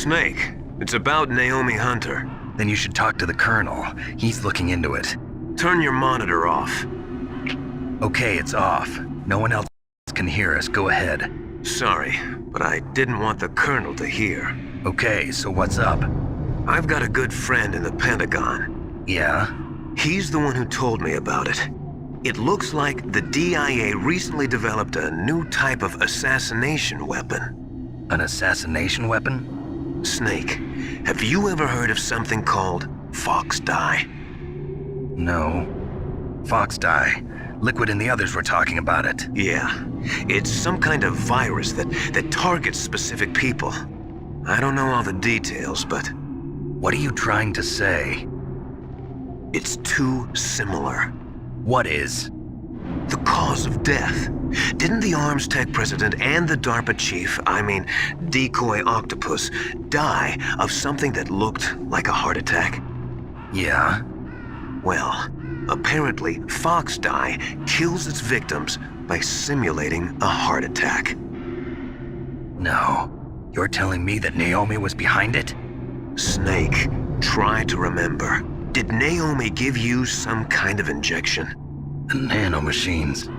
Snake, it's about Naomi Hunter. Then you should talk to the Colonel. He's looking into it. Turn your monitor off. Okay, it's off. No one else can hear us. Go ahead. Sorry, but I didn't want the Colonel to hear. Okay, so what's up? I've got a good friend in the Pentagon. Yeah? He's the one who told me about it. It looks like the DIA recently developed a new type of assassination weapon. An assassination weapon? Snake, have you ever heard of something called Fox Dye? No. Fox Dye. Liquid and the others were talking about it. Yeah. It's some kind of virus that targets specific people. I don't know all the details, but... What are you trying to say? It's too similar. What is? The cause of death. Didn't the Arms Tech president and the DARPA chief, Decoy Octopus, die of something that looked like a heart attack? Yeah? Well, apparently Fox Dye kills its victims by simulating a heart attack. No. You're telling me that Naomi was behind it? Snake, try to remember. Did Naomi give you some kind of injection? The nanomachines.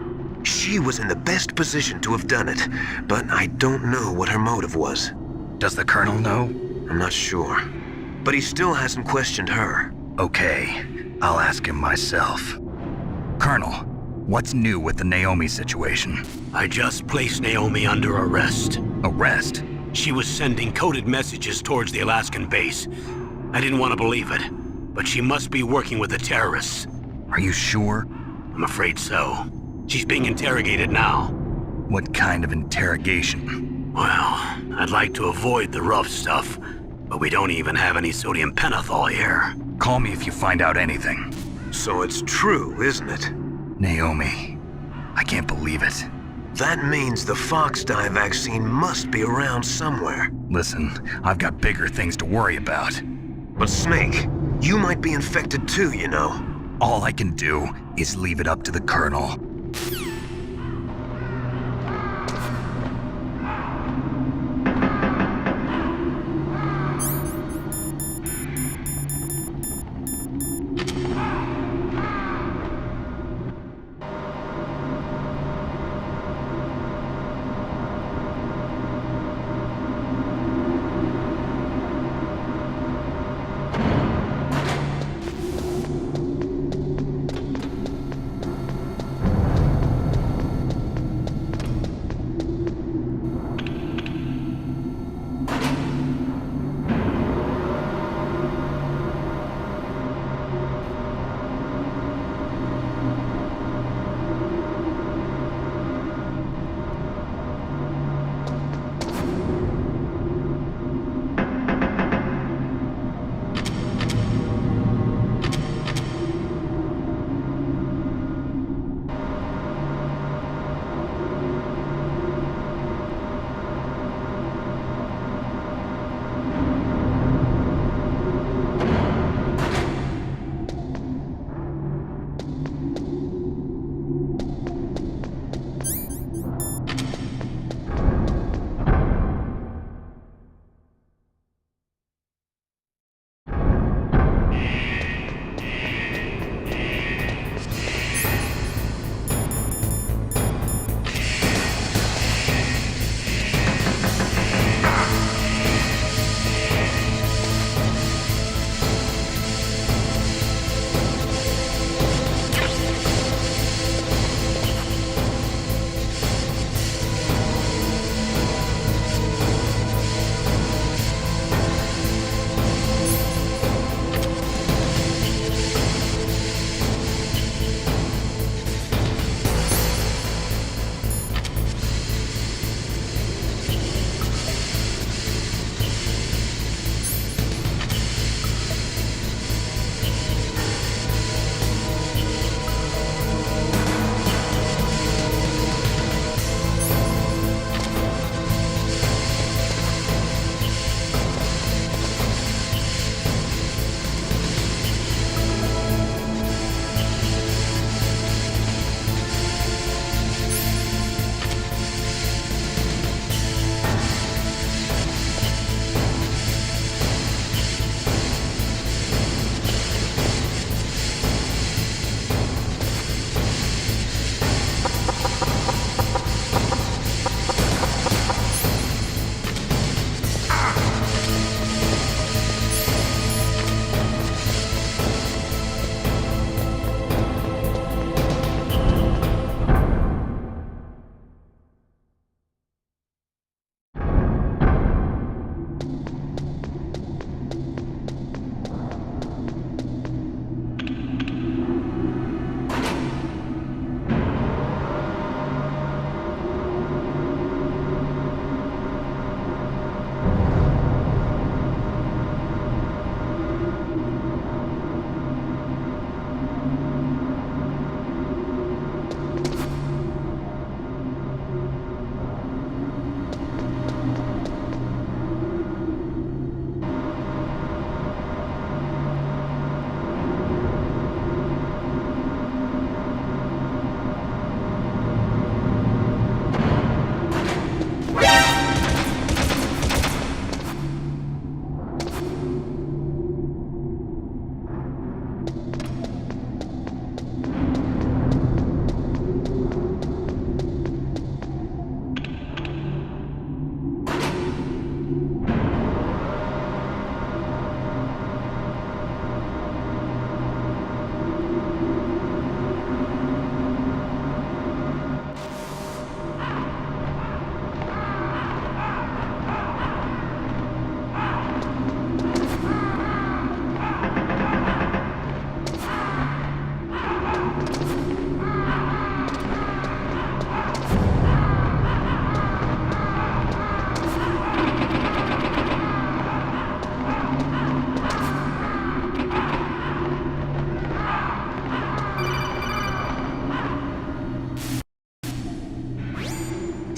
She was in the best position to have done it, but I don't know what her motive was. Does the Colonel know? I'm not sure. But he still hasn't questioned her. Okay, I'll ask him myself. Colonel, what's new with the Naomi situation? I just placed Naomi under arrest. Arrest? She was sending coded messages towards the Alaskan base. I didn't want to believe it, but she must be working with the terrorists. Are you sure? I'm afraid so. She's being interrogated now. What kind of interrogation? Well, I'd like to avoid the rough stuff, but we don't even have any sodium pentothal here. Call me if you find out anything. So it's true, isn't it? Naomi, I can't believe it. That means the Fox Dye vaccine must be around somewhere. Listen, I've got bigger things to worry about. But Snake, you might be infected too, you know. All I can do is leave it up to the Colonel.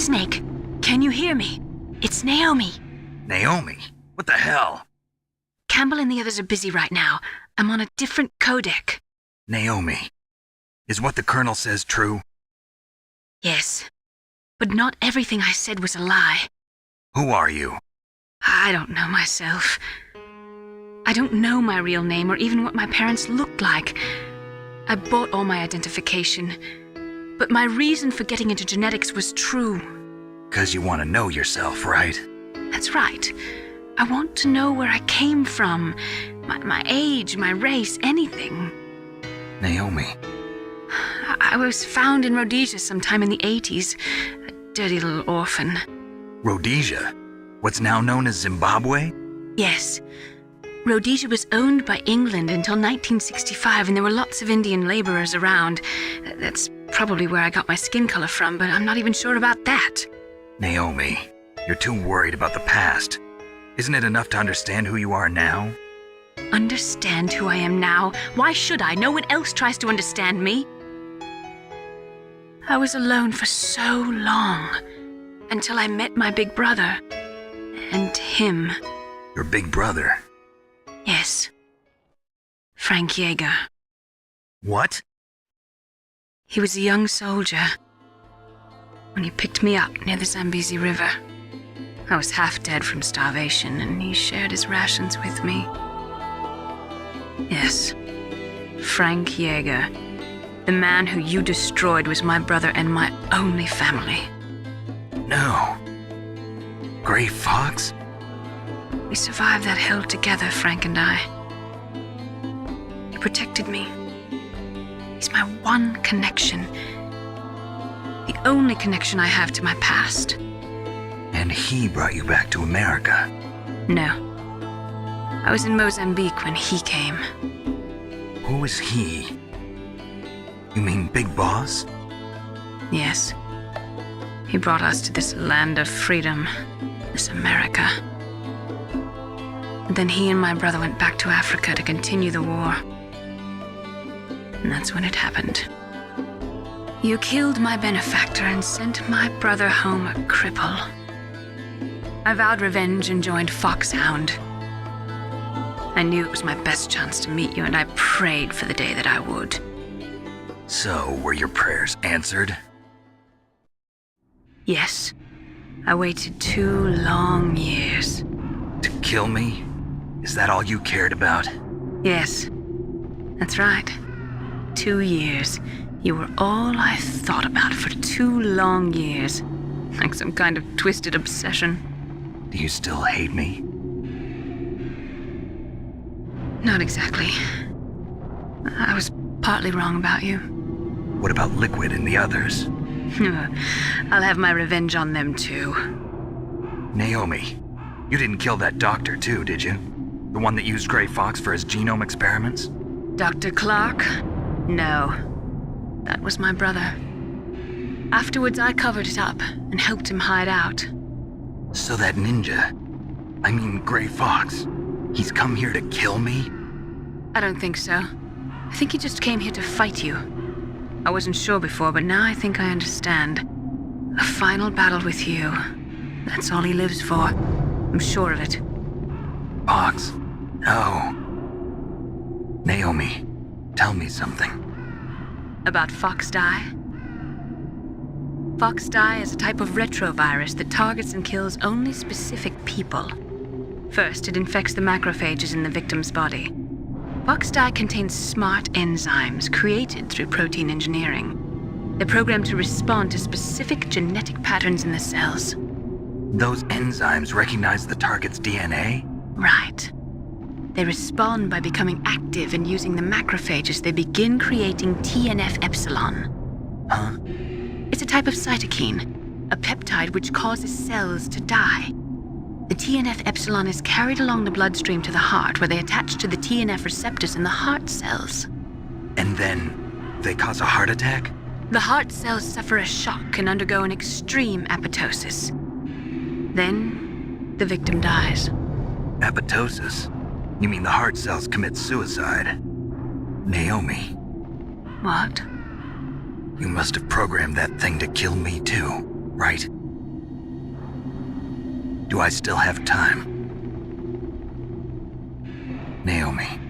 Snake, can you hear me? It's Naomi. Naomi? What the hell? Campbell and the others are busy right now. I'm on a different codec. Naomi, is what the Colonel says true? Yes, but not everything I said was a lie. Who are you? I don't know myself. I don't know my real name or even what my parents looked like. I bought all my identification, but my reason for getting into genetics was true. 'Cause you want to know yourself, right? That's right. I want to know where I came from, my age, my race, anything. Naomi, I was found in Rhodesia sometime in the 80s, a dirty little orphan. Rhodesia? What's now known as Zimbabwe? Yes. Rhodesia was owned by England until 1965, and there were lots of Indian laborers around. That's probably where I got my skin color from, but I'm not even sure about that. Naomi, you're too worried about the past. Isn't it enough to understand who you are now? Understand who I am now? Why should I? No one else tries to understand me. I was alone for so long, until I met my big brother. And him. Your big brother? Yes. Frank Yeager. What? He was a young soldier when he picked me up near the Zambezi River. I was half dead from starvation, and he shared his rations with me. Yes, Frank Yeager. The man who you destroyed was my brother and my only family. No. Gray Fox? We survived that hell together, Frank and I. He protected me. He's my one connection. The only connection I have to my past. And he brought you back to America? No. I was in Mozambique when he came. Who is he? You mean Big Boss? Yes. He brought us to this land of freedom, this America. And then he and my brother went back to Africa to continue the war. And that's when it happened. You killed my benefactor and sent my brother home a cripple. I vowed revenge and joined Foxhound. I knew it was my best chance to meet you, and I prayed for the day that I would. So, were your prayers answered? Yes. I waited 2 long years. To kill me? Is that all you cared about? Yes. That's right. 2 years. You were all I thought about for 2 long years. Like some kind of twisted obsession. Do you still hate me? Not exactly. I was partly wrong about you. What about Liquid and the others? I'll have my revenge on them too. Naomi, you didn't kill that doctor too, did you? The one that used Gray Fox for his genome experiments? Dr. Clark? No. That was my brother. Afterwards, I covered it up and helped him hide out. So that ninja, I mean Gray Fox, he's come here to kill me? I don't think so. I think he just came here to fight you. I wasn't sure before, but now I think I understand. A final battle with you. That's all he lives for. I'm sure of it. Fox? No. Naomi, tell me something. About Fox Die? Fox Die is a type of retrovirus that targets and kills only specific people. First, it infects the macrophages in the victim's body. Fox Die contains smart enzymes created through protein engineering. They're programmed to respond to specific genetic patterns in the cells. Those enzymes recognize the target's DNA? Right. They respond by becoming active and using the macrophages. They begin creating TNF-epsilon. Huh? It's a type of cytokine, a peptide which causes cells to die. The TNF-epsilon is carried along the bloodstream to the heart, where they attach to the TNF receptors in the heart cells. And then they cause a heart attack? The heart cells suffer a shock and undergo an extreme apoptosis. Then, the victim dies. Apoptosis? You mean the heart cells commit suicide? Naomi, What? you must have programmed that thing to kill me too, right? Do I still have time? Naomi,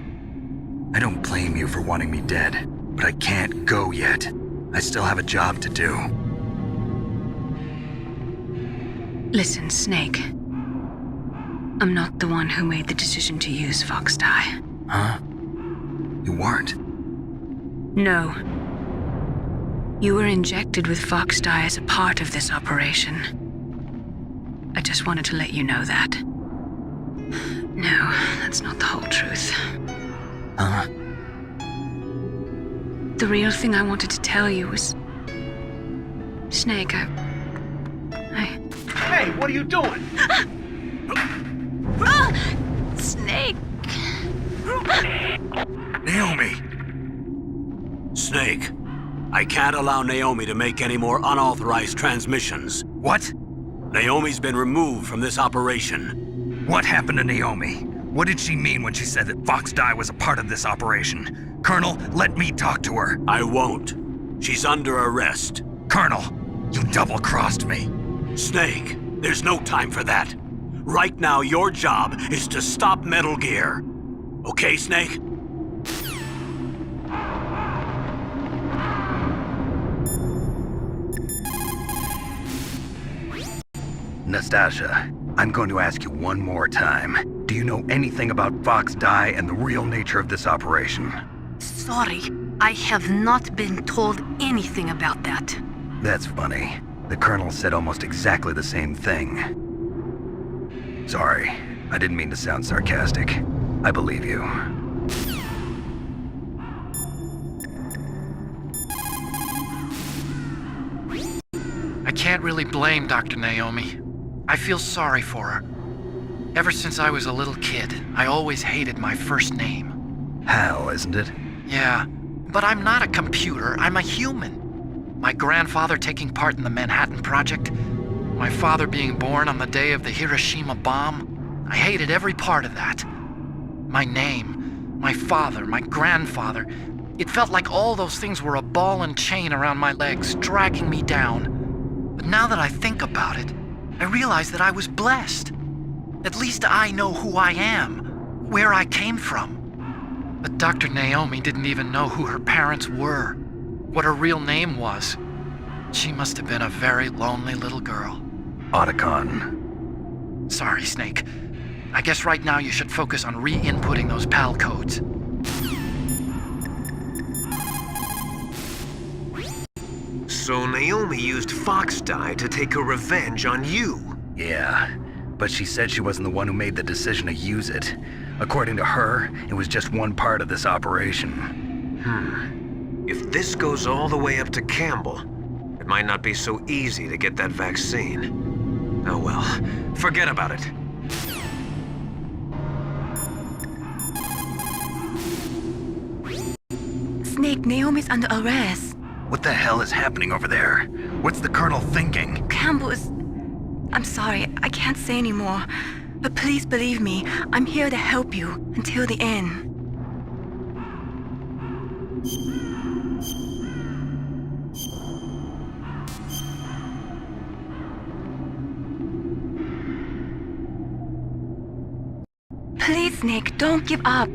I don't blame you for wanting me dead, but I can't go yet. I still have a job to do. Listen, Snake. I'm not the one who made the decision to use Fox Dye. Huh? You weren't? No. You were injected with Fox Dye as a part of this operation. I just wanted to let you know that. No, that's not the whole truth. Huh? The real thing I wanted to tell you was... Snake, I... Hey, what are you doing? Snake! Naomi! Snake, I can't allow Naomi to make any more unauthorized transmissions. What? Naomi's been removed from this operation. What happened to Naomi? What did she mean when she said that Fox Dye was a part of this operation? Colonel, let me talk to her. I won't. She's under arrest. Colonel, you double-crossed me. Snake, there's no time for that. Right now, your job is to stop Metal Gear. Okay, Snake? Nastasia, I'm going to ask you one more time. Do you know anything about Fox Dye and the real nature of this operation? Sorry, I have not been told anything about that. That's funny. The Colonel said almost exactly the same thing. Sorry, I didn't mean to sound sarcastic. I believe you. I can't really blame Dr. Naomi. I feel sorry for her. Ever since I was a little kid, I always hated my first name. Hal, isn't it? Yeah, but I'm not a computer, I'm a human. My grandfather taking part in the Manhattan Project, my father being born on the day of the Hiroshima bomb, I hated every part of that. My name, my father, my grandfather, it felt like all those things were a ball and chain around my legs, dragging me down. But now that I think about it, I realize that I was blessed. At least I know who I am, where I came from. But Dr. Naomi didn't even know who her parents were, what her real name was. She must have been a very lonely little girl. Otacon. Sorry, Snake. I guess right now you should focus on re-inputting those PAL codes. So Naomi used Fox Dye to take her revenge on you. Yeah, but she said she wasn't the one who made the decision to use it. According to her, it was just one part of this operation. If this goes all the way up to Campbell, it might not be so easy to get that vaccine. Oh well, forget about it. Snake, Naomi's under arrest. What the hell is happening over there? What's the Colonel thinking? Campbell is... I'm sorry, I can't say anymore. But please believe me, I'm here to help you until the end. Please, Snake, don't give up.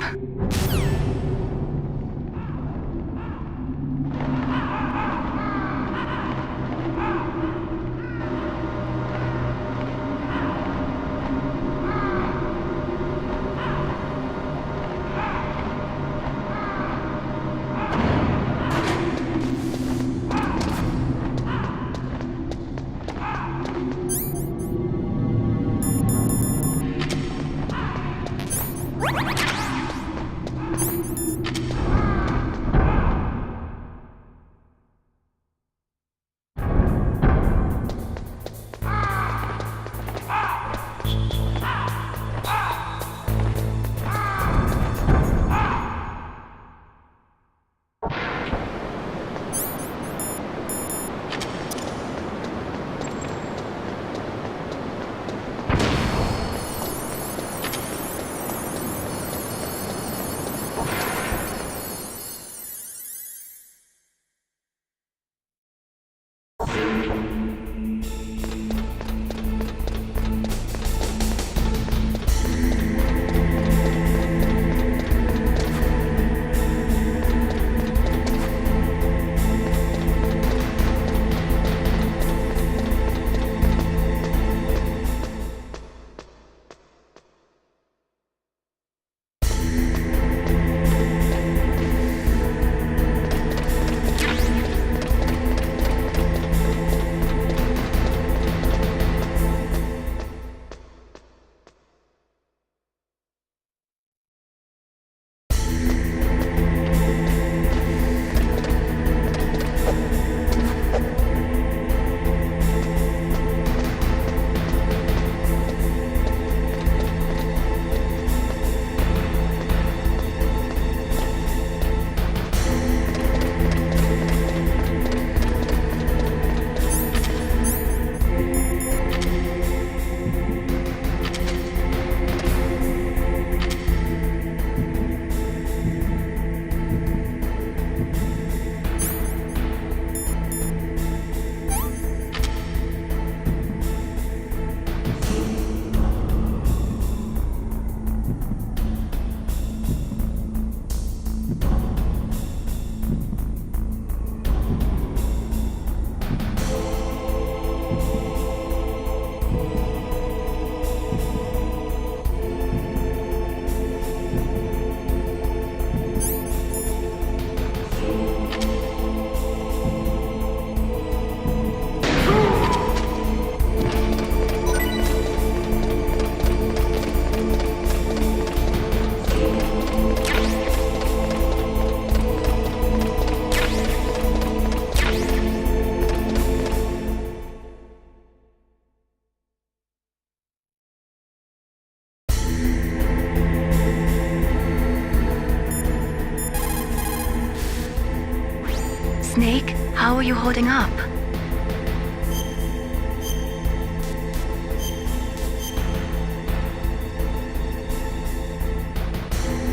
are you holding up?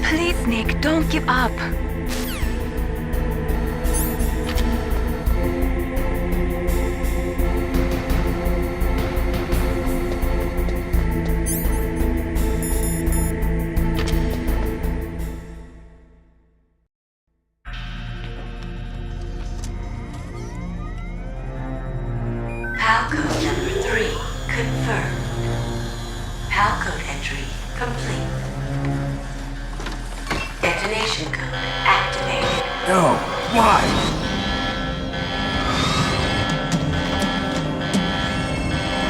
Please, Nick, don't give up. PAL code number 3 confirmed. PAL code entry complete. Detonation code activated. No, why?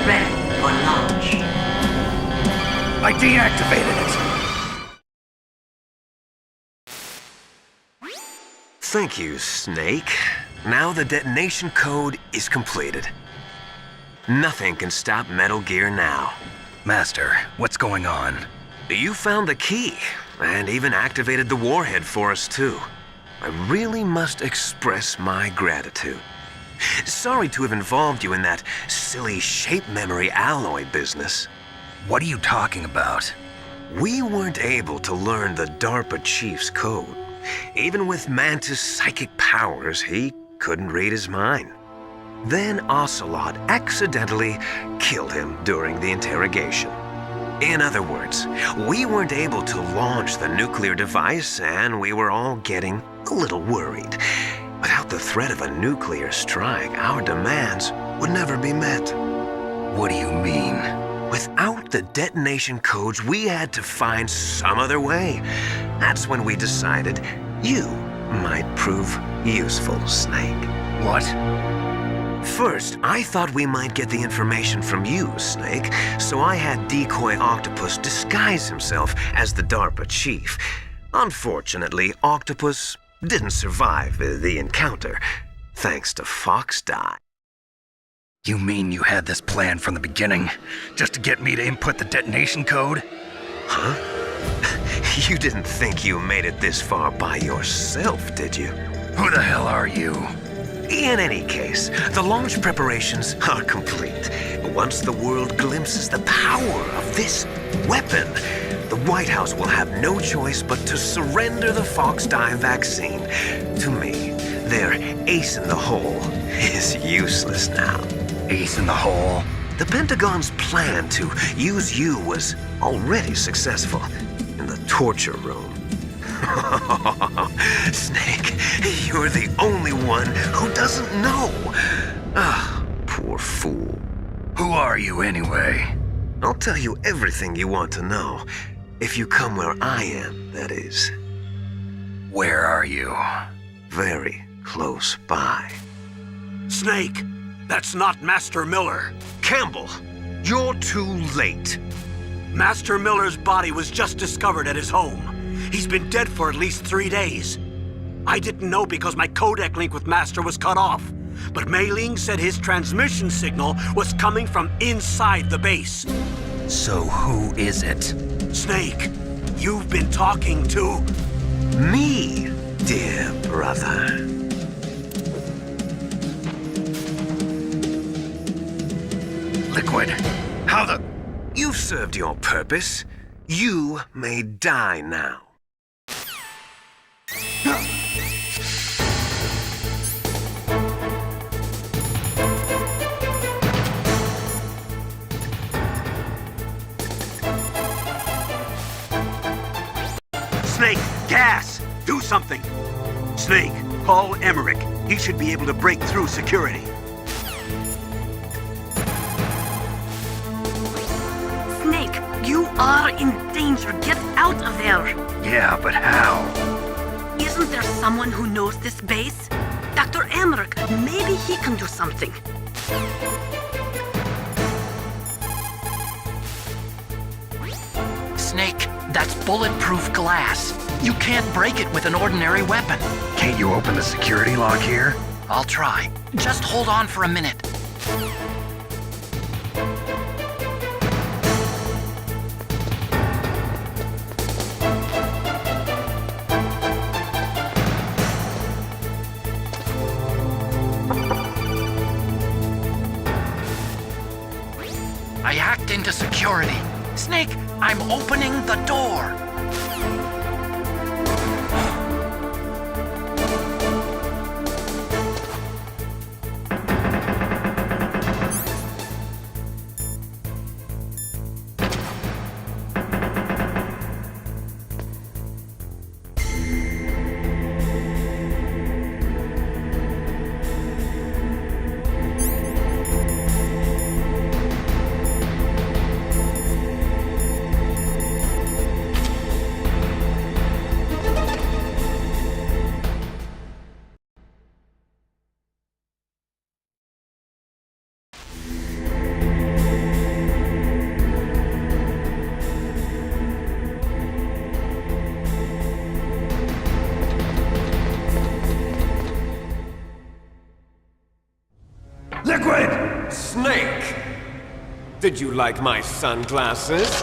Ready for launch. I deactivated it. Thank you, Snake. Now the detonation code is completed. Nothing can stop Metal Gear now. Master, what's going on? You found the key, and even activated the warhead for us, too. I really must express my gratitude. Sorry to have involved you in that silly shape memory alloy business. What are you talking about? We weren't able to learn the DARPA chief's code. Even with Mantis' psychic powers, he couldn't read his mind. Then Ocelot accidentally killed him during the interrogation. In other words, we weren't able to launch the nuclear device, and we were all getting a little worried. Without the threat of a nuclear strike, our demands would never be met. What do you mean? Without the detonation codes, we had to find some other way. That's when we decided you might prove useful, Snake. What? First, I thought we might get the information from you, Snake, so I had Decoy Octopus disguise himself as the DARPA chief. Unfortunately, Octopus didn't survive the encounter, thanks to Fox Die. You mean you had this plan from the beginning, just to get me to input the detonation code? Huh? You didn't think you made it this far by yourself, did you? Who the hell are you? In any case, the launch preparations are complete. Once the world glimpses the power of this weapon, the White House will have no choice but to surrender the Fox Die vaccine to me. Their ace in the hole is useless now. Ace in the hole? The Pentagon's plan to use you was already successful in the torture room. Snake, you're the only one who doesn't know. Ah, poor fool. Who are you anyway? I'll tell you everything you want to know. If you come where I am, that is. Where are you? Very close by. Snake, that's not Master Miller. Campbell, you're too late. Master Miller's body was just discovered at his home. He's been dead for at least 3 days. I didn't know because my codec link with Master was cut off. But Mei Ling said his transmission signal was coming from inside the base. So who is it? Snake, you've been talking to... Me, dear brother. Liquid. How the... You've served your purpose. You may die now. Snake, gas! Do something! Snake, call Emmerich. He should be able to break through security. Snake, you are in danger. Get out of there. Yeah, but how? Isn't there someone who knows this base? Dr. Emmerich, maybe he can do something. Snake, that's bulletproof glass. You can't break it with an ordinary weapon. Can't you open the security lock here? I'll try. Just hold on for a minute. I hacked into security. Snake, I'm opening the door. Liquid! Snake! Did you like my sunglasses?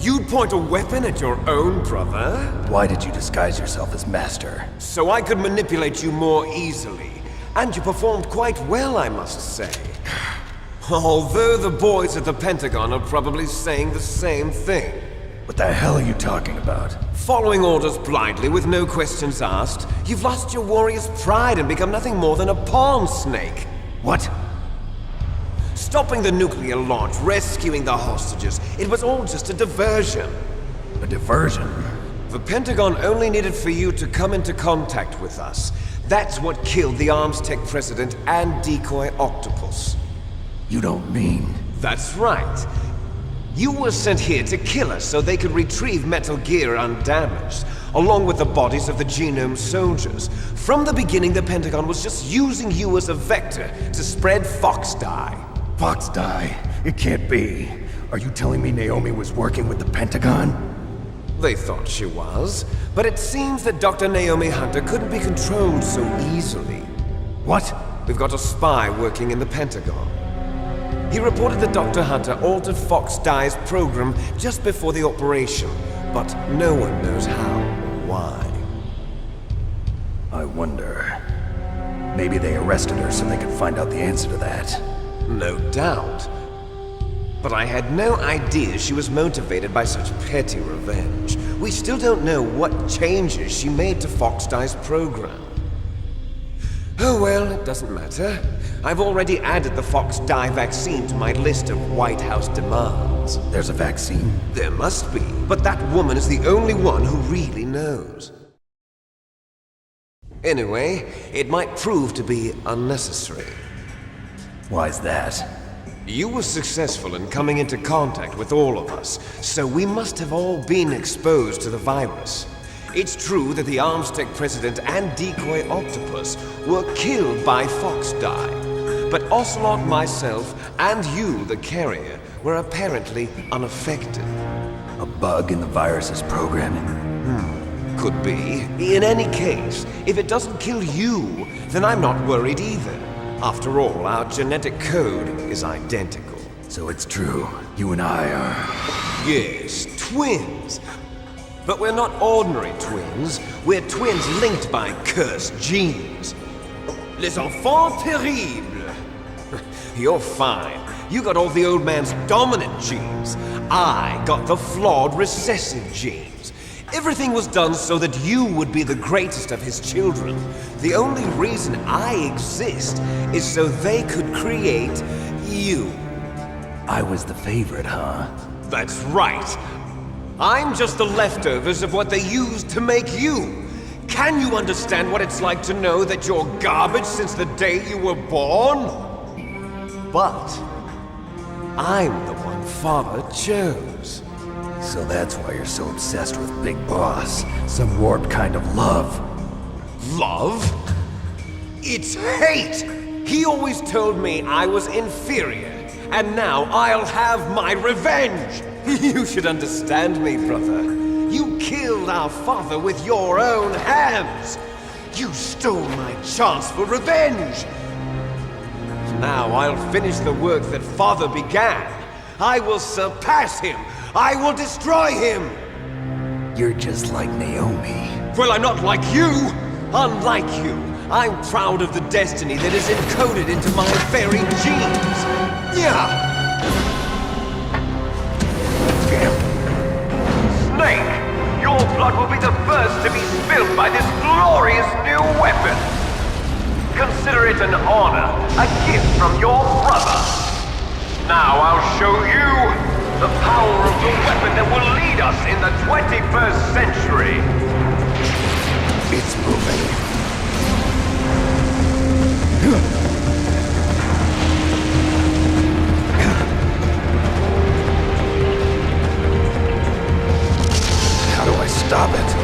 You'd point a weapon at your own brother? Why did you disguise yourself as Master? So I could manipulate you more easily. And you performed quite well, I must say. Although the boys at the Pentagon are probably saying the same thing. What the hell are you talking about? Following orders blindly with no questions asked, you've lost your warrior's pride and become nothing more than a pawn, Snake. What? Stopping the nuclear launch, rescuing the hostages, it was all just a diversion. A diversion? The Pentagon only needed for you to come into contact with us. That's what killed the Arms Tech president and decoy octopus. You don't mean... That's right. You were sent here to kill us so they could retrieve Metal Gear undamaged, along with the bodies of the Genome soldiers. From the beginning, the Pentagon was just using you as a vector to spread Fox Dye. Fox Dye? It can't be. Are you telling me Naomi was working with the Pentagon? They thought she was, but it seems that Dr. Naomi Hunter couldn't be controlled so easily. What? We've got a spy working in the Pentagon. He reported that Dr. Hunter altered Fox Dye's program just before the operation, but no one knows how or why. I wonder... Maybe they arrested her so they could find out the answer to that. No doubt. But I had no idea she was motivated by such petty revenge. We still don't know what changes she made to Fox Dye's program. Oh well, it doesn't matter. I've already added the Fox Dye vaccine to my list of White House demands. There's a vaccine? There must be, but that woman is the only one who really knows. Anyway, it might prove to be unnecessary. Why's that? You were successful in coming into contact with all of us, so we must have all been exposed to the virus. It's true that the Arms Tech president and decoy octopus were killed by Fox Dye, but Ocelot, myself, and you, the carrier, were apparently unaffected. A bug in the virus's programming? Could be. In any case, if it doesn't kill you, then I'm not worried either. After all, our genetic code is identical. So it's true. You and I are... Yes, twins. But we're not ordinary twins. We're twins linked by cursed genes. Les enfants terribles. You're fine. You got all the old man's dominant genes. I got the flawed recessive genes. Everything was done so that you would be the greatest of his children. The only reason I exist is so they could create you. I was the favorite, huh? That's right. I'm just the leftovers of what they used to make you. Can you understand what it's like to know that you're garbage since the day you were born? But I'm the one Father chose. So that's why you're so obsessed with Big Boss. Some warped kind of love. Love? It's hate! He always told me I was inferior, and now I'll have my revenge! You should understand me, brother. You killed our father with your own hands! You stole my chance for revenge! Now I'll finish the work that Father began. I will surpass him! I will destroy him! You're just like Naomi. Well, I'm not like you! Unlike you, I'm proud of the destiny that is encoded into my very genes. Yeah! Snake, your blood will be the first to be spilled by this glorious new weapon. Consider it an honor, a gift from your brother. Now I'll show you the power of the weapon that will lead us in the 21st century. It's moving. How do I stop it?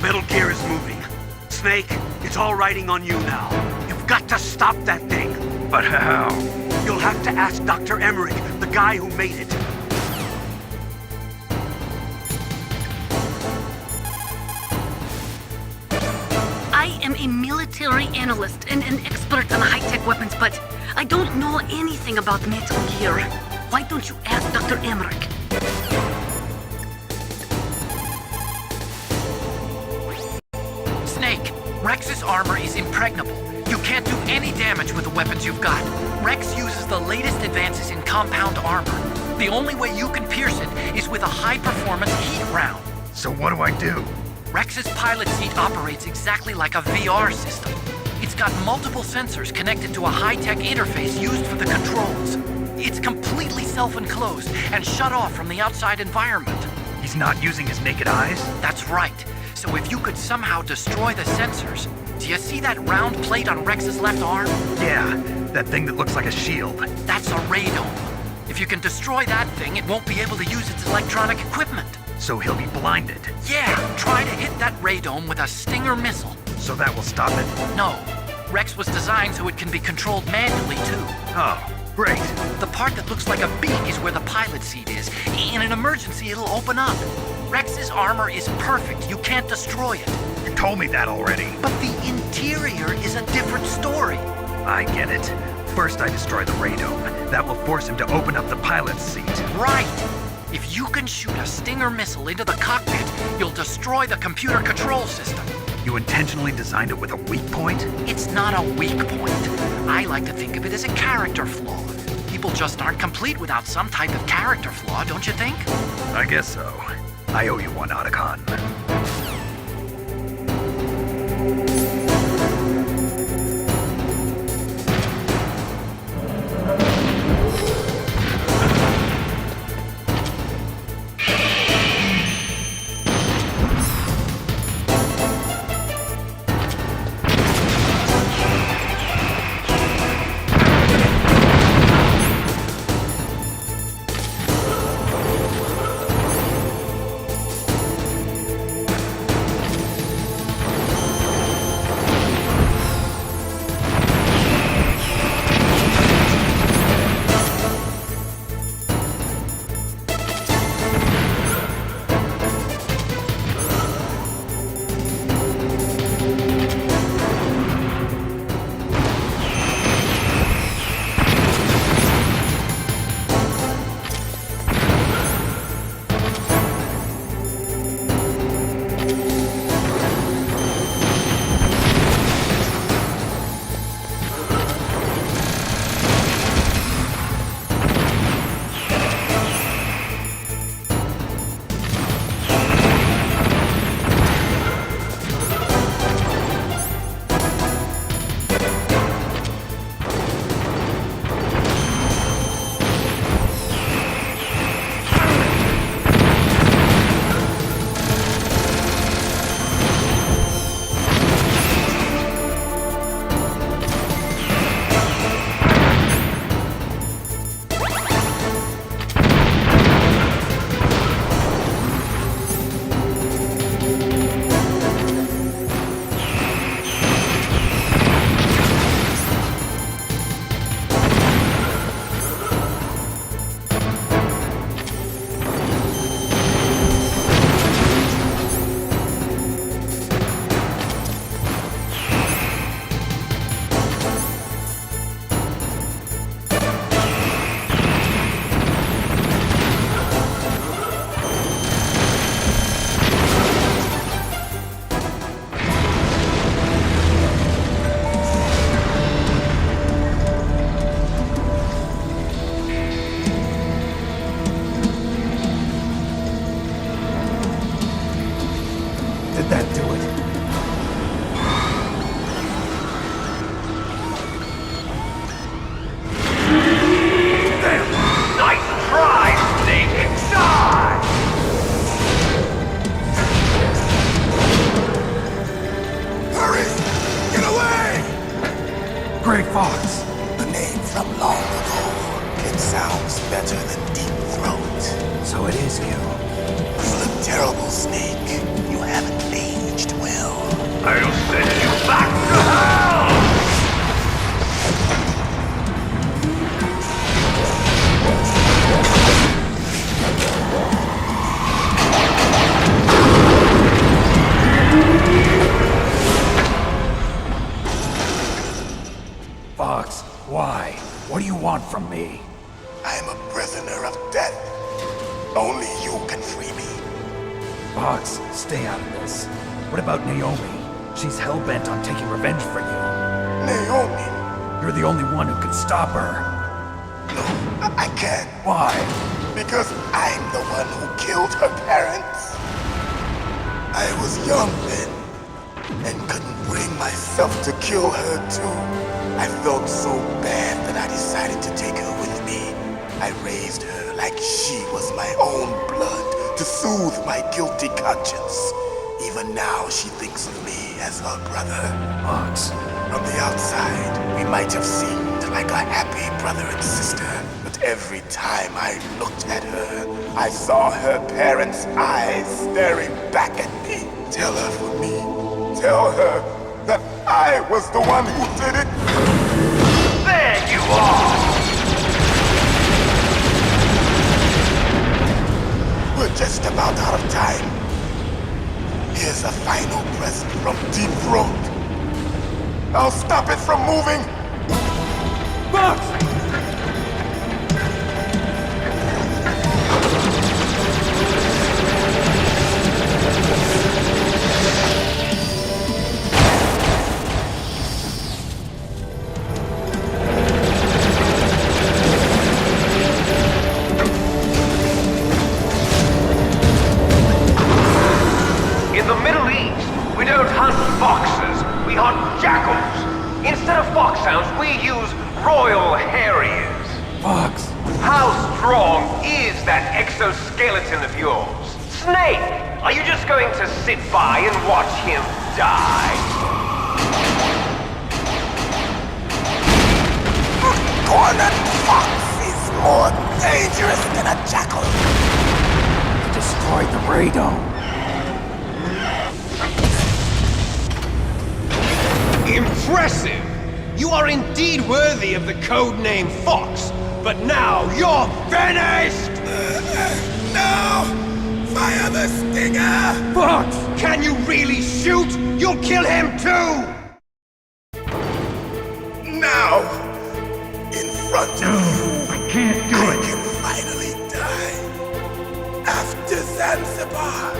Metal Gear is moving. Snake, it's all riding on you now. You've got to stop that thing. But how? You'll have to ask Dr. Emmerich, the guy who made it. I am a military analyst and an expert on high-tech weapons, but I don't know anything about Metal Gear. Why don't you ask Dr. Emmerich? Snake, Rex's armor is impregnable. You can't do any damage with the weapons you've got. Rex uses the latest advances in compound armor. The only way you can pierce it is with a high-performance heat round. So what do I do? Rex's pilot seat operates exactly like a VR system. It's got multiple sensors connected to a high-tech interface used for the controls. It's completely self-enclosed and shut off from the outside environment. He's not using his naked eyes? That's right. So if you could somehow destroy the sensors... Do you see that round plate on Rex's left arm? Yeah, that thing that looks like a shield. That's a radome. If you can destroy that thing, it won't be able to use its electronic equipment. So he'll be blinded. Yeah, try to hit that radome with a Stinger missile. So that will stop it? No. Rex was designed so it can be controlled manually, too. Oh, great. The part that looks like a beak is where the pilot seat is. In an emergency, it'll open up. Rex's armor is perfect. You can't destroy it. You told me that already. But the interior is a different story. I get it. First I destroy the radome. That will force him to open up the pilot's seat. Right. If you can shoot a Stinger missile into the cockpit, you'll destroy the computer control system. You intentionally designed it with a weak point? It's not a weak point. I like to think of it as a character flaw. People just aren't complete without some type of character flaw, don't you think? I guess so. I owe you one, Otacon. So it is you. You look terrible, Snake. You haven't aged well. I'll send you back to hell! Fox, why? What do you want from me? I am a prisoner of death. Only you can free me. Fox, stay out of this. What about Naomi? She's hell-bent on taking revenge for you. Naomi? You're the only one who can stop her. No, I can't. Why? Because I'm the one who killed her parents. I was young then, and couldn't bring myself to kill her too. I felt so bad that I decided to take her with me. I raised her like she was my own blood to soothe my guilty conscience. Even now, she thinks of me as her brother. Fox. From the outside, we might have seemed like a happy brother and sister, but every time I looked at her, I saw her parents' eyes staring back at me. Tell her for me. Tell her that I was the one who did it. There you are! We're just about out of time. Here's a final present from Deep Throat. I'll stop it from moving. Fox! In the Middle East, we don't hunt foxes, we hunt jackals. Instead of foxhounds, we use royal harriers. Fox! How strong is that exoskeleton of yours? Snake, are you just going to sit by and watch him die? Cornered fox is more dangerous than a jackal. You destroyed the radome. Impressive! You are indeed worthy of the codename Fox, but now you're finished! No! Fire the stinger! Fox! Can you really shoot? You'll kill him too! Now! In front of you! I can't do I it. can finally die. After Zanzibar,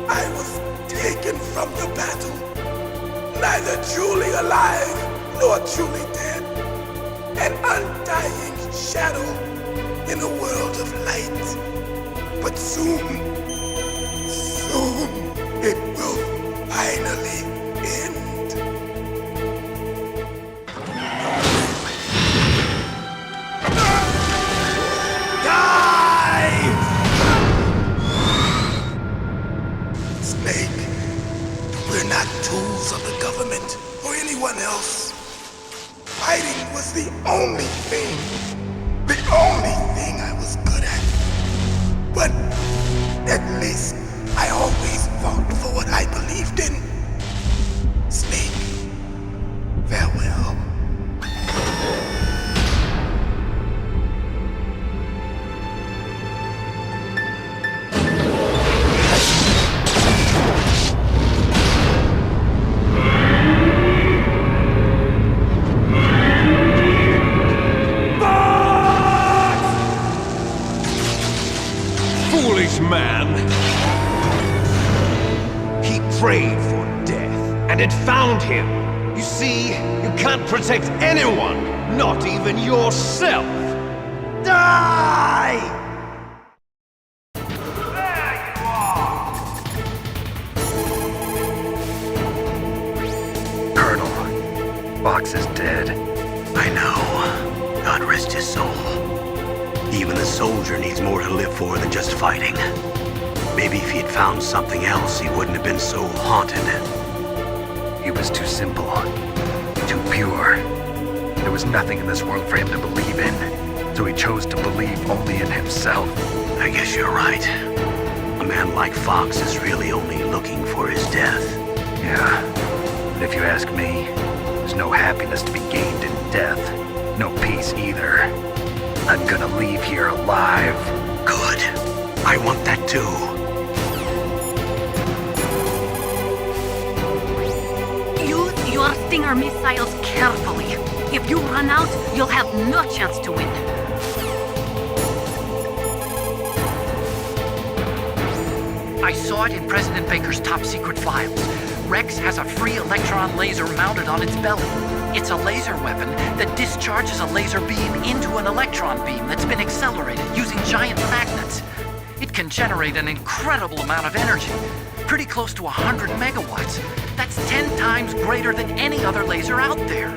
I was taken from the battle. Neither truly alive nor truly dead. An undying shadow in a world of light. But soon it will finally end. Die! Snake, we're not tools of the government or anyone else. Fighting was the only thing I was good at. But at least I always fought for what I believed in. Snake, farewell. Foolish man! He prayed for death, and it found him. You see, you can't protect anyone, not even yourself. Die! There you are! Colonel, Fox is dead. I know. God rest his soul. Even the soldier needs more to live for than just fighting. Maybe if he'd found something else, he wouldn't have been so haunted. He was too simple, too pure. There was nothing in this world for him to believe in, so he chose to believe only in himself. I guess you're right. A man like Fox is really only looking for his death. Yeah, but if you ask me, there's no happiness to be gained in death. No peace either. I'm gonna leave here alive. Good. I want that too. Use your Stinger missiles carefully. If you run out, you'll have no chance to win. I saw it in President Baker's top secret files. Rex has a free electron laser mounted on its belly. It's a laser weapon that discharges a laser beam into an electron beam that's been accelerated using giant magnets. It can generate an incredible amount of energy, pretty close to 100 megawatts. That's 10 times greater than any other laser out there.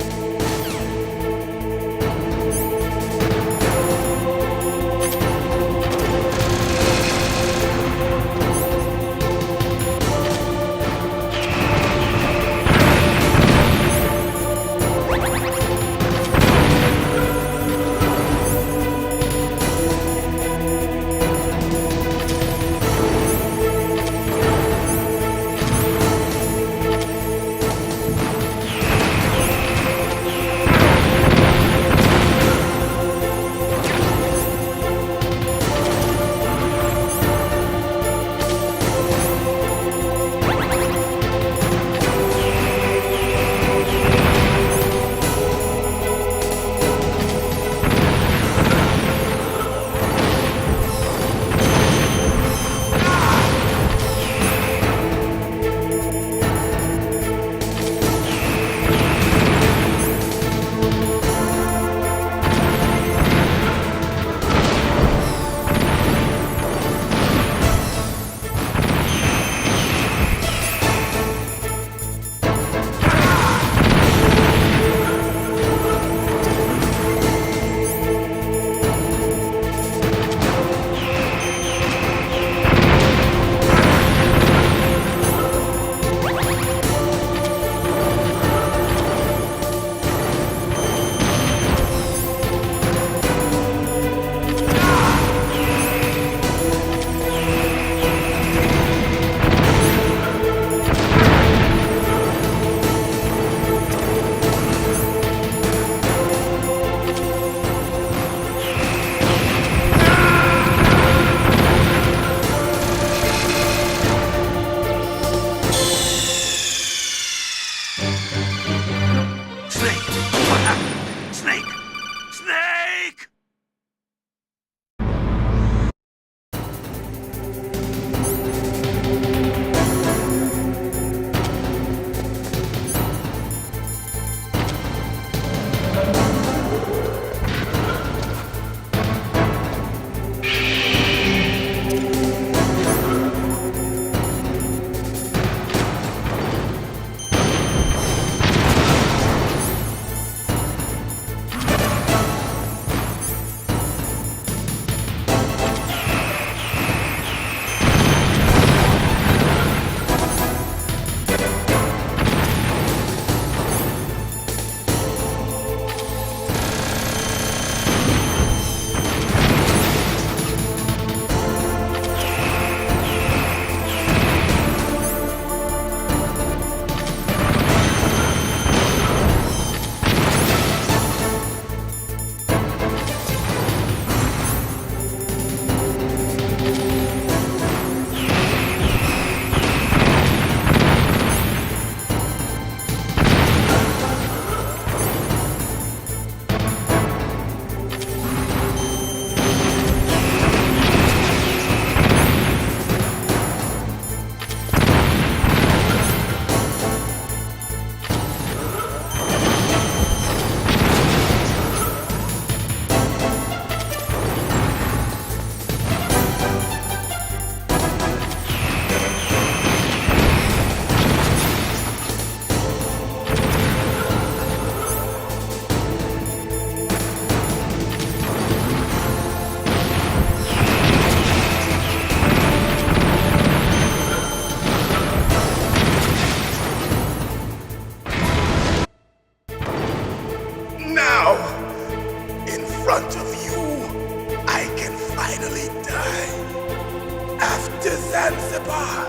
Zanzibar.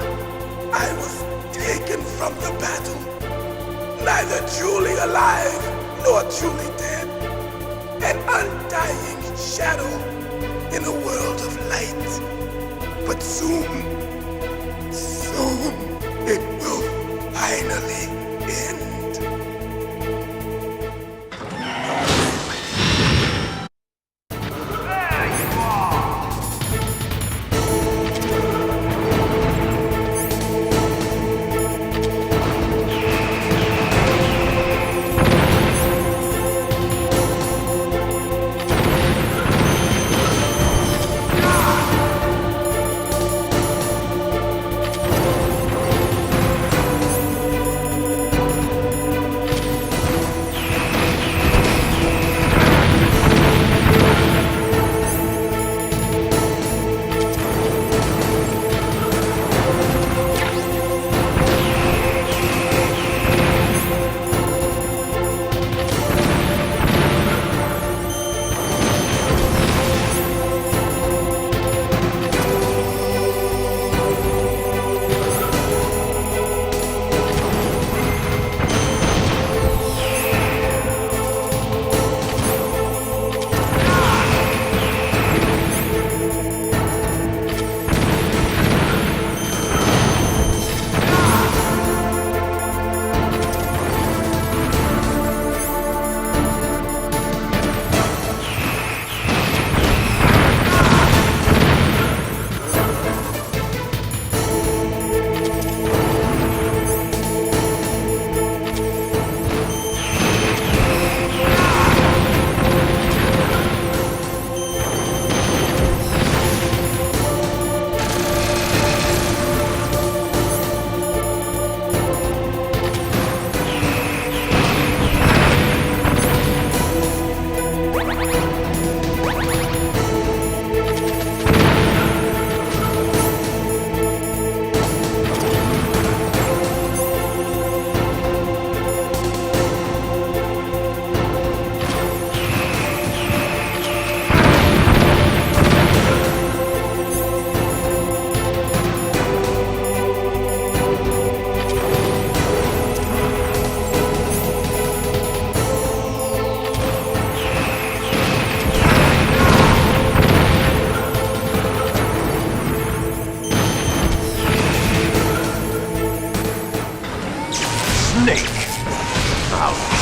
I was taken from the battle, neither truly alive nor truly dead. An undying shadow in a world of light. But soon it will finally end.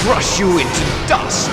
Crush you into dust!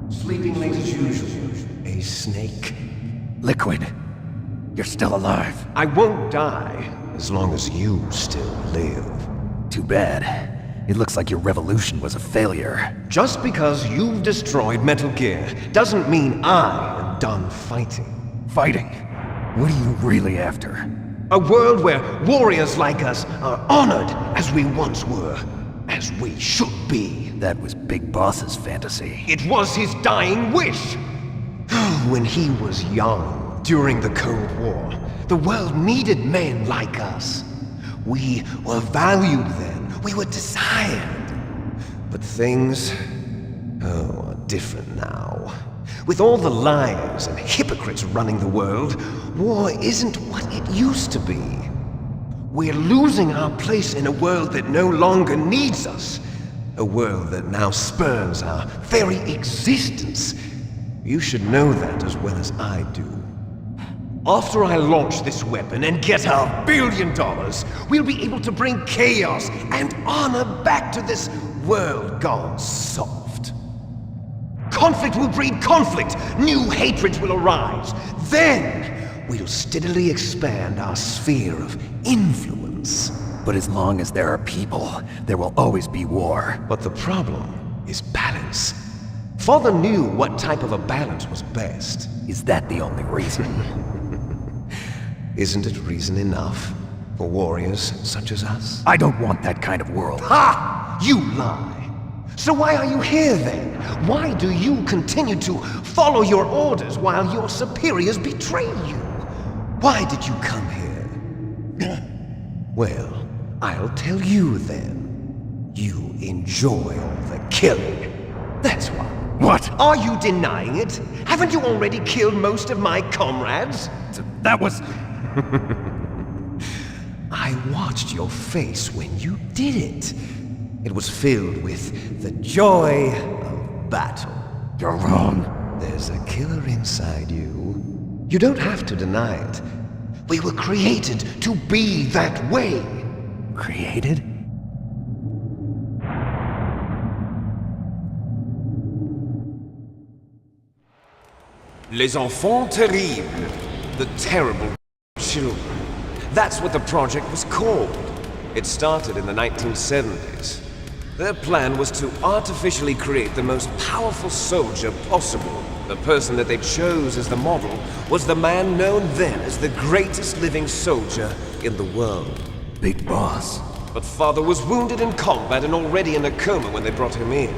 Sleeping late as usual. A snake. Liquid, you're still alive. I won't die as long as you still live. Too bad. It looks like your revolution was a failure. Just because you've destroyed Metal Gear doesn't mean I am done fighting. Fighting? What are you really after? A world where warriors like us are honored as we once were. As we should be. That was Big Boss's fantasy. It was his dying wish! When he was young, during the Cold War, the world needed men like us. We were valued then. We were desired. But things, are different now. With all the liars and hypocrites running the world, war isn't what it used to be. We're losing our place in a world that no longer needs us. A world that now spurns our very existence. You should know that as well as I do. After I launch this weapon and get our $1 billion, we'll be able to bring chaos and honor back to this world gone soft. Conflict will breed conflict. New hatreds will arise. Then we'll steadily expand our sphere of influence. But as long as there are people, there will always be war. But the problem is balance. Father knew what type of a balance was best. Is that the only reason? Isn't it reason enough for warriors such as us? I don't want that kind of world. Ha! You lie! So why are you here then? Why do you continue to follow your orders while your superiors betray you? Why did you come here? Well, I'll tell you then. You enjoy all the killing. That's why. What? Are you denying it? Haven't you already killed most of my comrades? That was... I watched your face when you did it. It was filled with the joy of battle. You're wrong. There's a killer inside you. You don't have to deny it. We were created to be that way. Created? Les enfants terribles. The terrible children. That's what the project was called. It started in the 1970s. Their plan was to artificially create the most powerful soldier possible. The person that they chose as the model was the man known then as the greatest living soldier in the world. Big Boss. But Father was wounded in combat and already in a coma when they brought him in.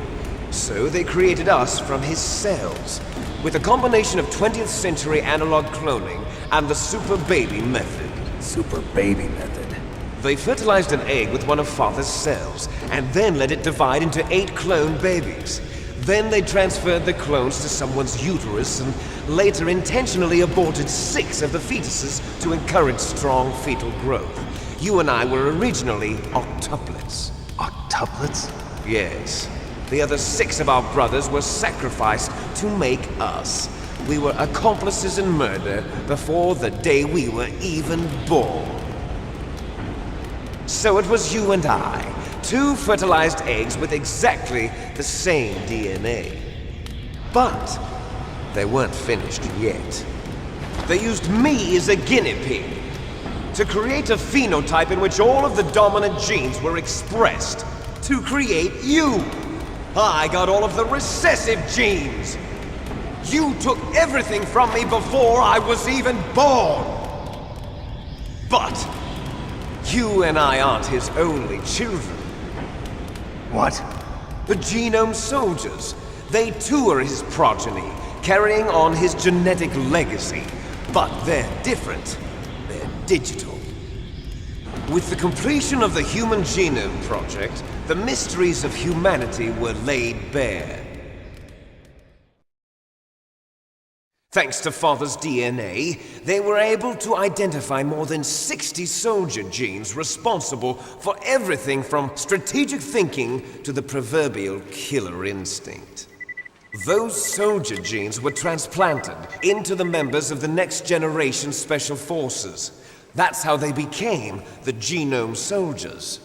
So they created us from his cells, with a combination of 20th century analog cloning and the super baby method. Super baby method. They fertilized an egg with one of Father's cells, and then let it divide into 8 clone babies. Then they transferred the clones to someone's uterus and later intentionally aborted 6 of the fetuses to encourage strong fetal growth. You and I were originally octuplets. Octuplets? Yes. The other 6 of our brothers were sacrificed to make us. We were accomplices in murder before the day we were even born. So it was you and I, 2 fertilized eggs with exactly the same DNA. But they weren't finished yet. They used me as a guinea pig to create a phenotype in which all of the dominant genes were expressed to create you. I got all of the recessive genes. You took everything from me before I was even born. But you and I aren't his only children. What? The Genome Soldiers. They too are his progeny, carrying on his genetic legacy. But they're different. They're digital. With the completion of the Human Genome Project, the mysteries of humanity were laid bare. Thanks to Father's DNA, they were able to identify more than 60 soldier genes responsible for everything from strategic thinking to the proverbial killer instinct. Those soldier genes were transplanted into the members of the next generation Special Forces. That's how they became the Genome Soldiers.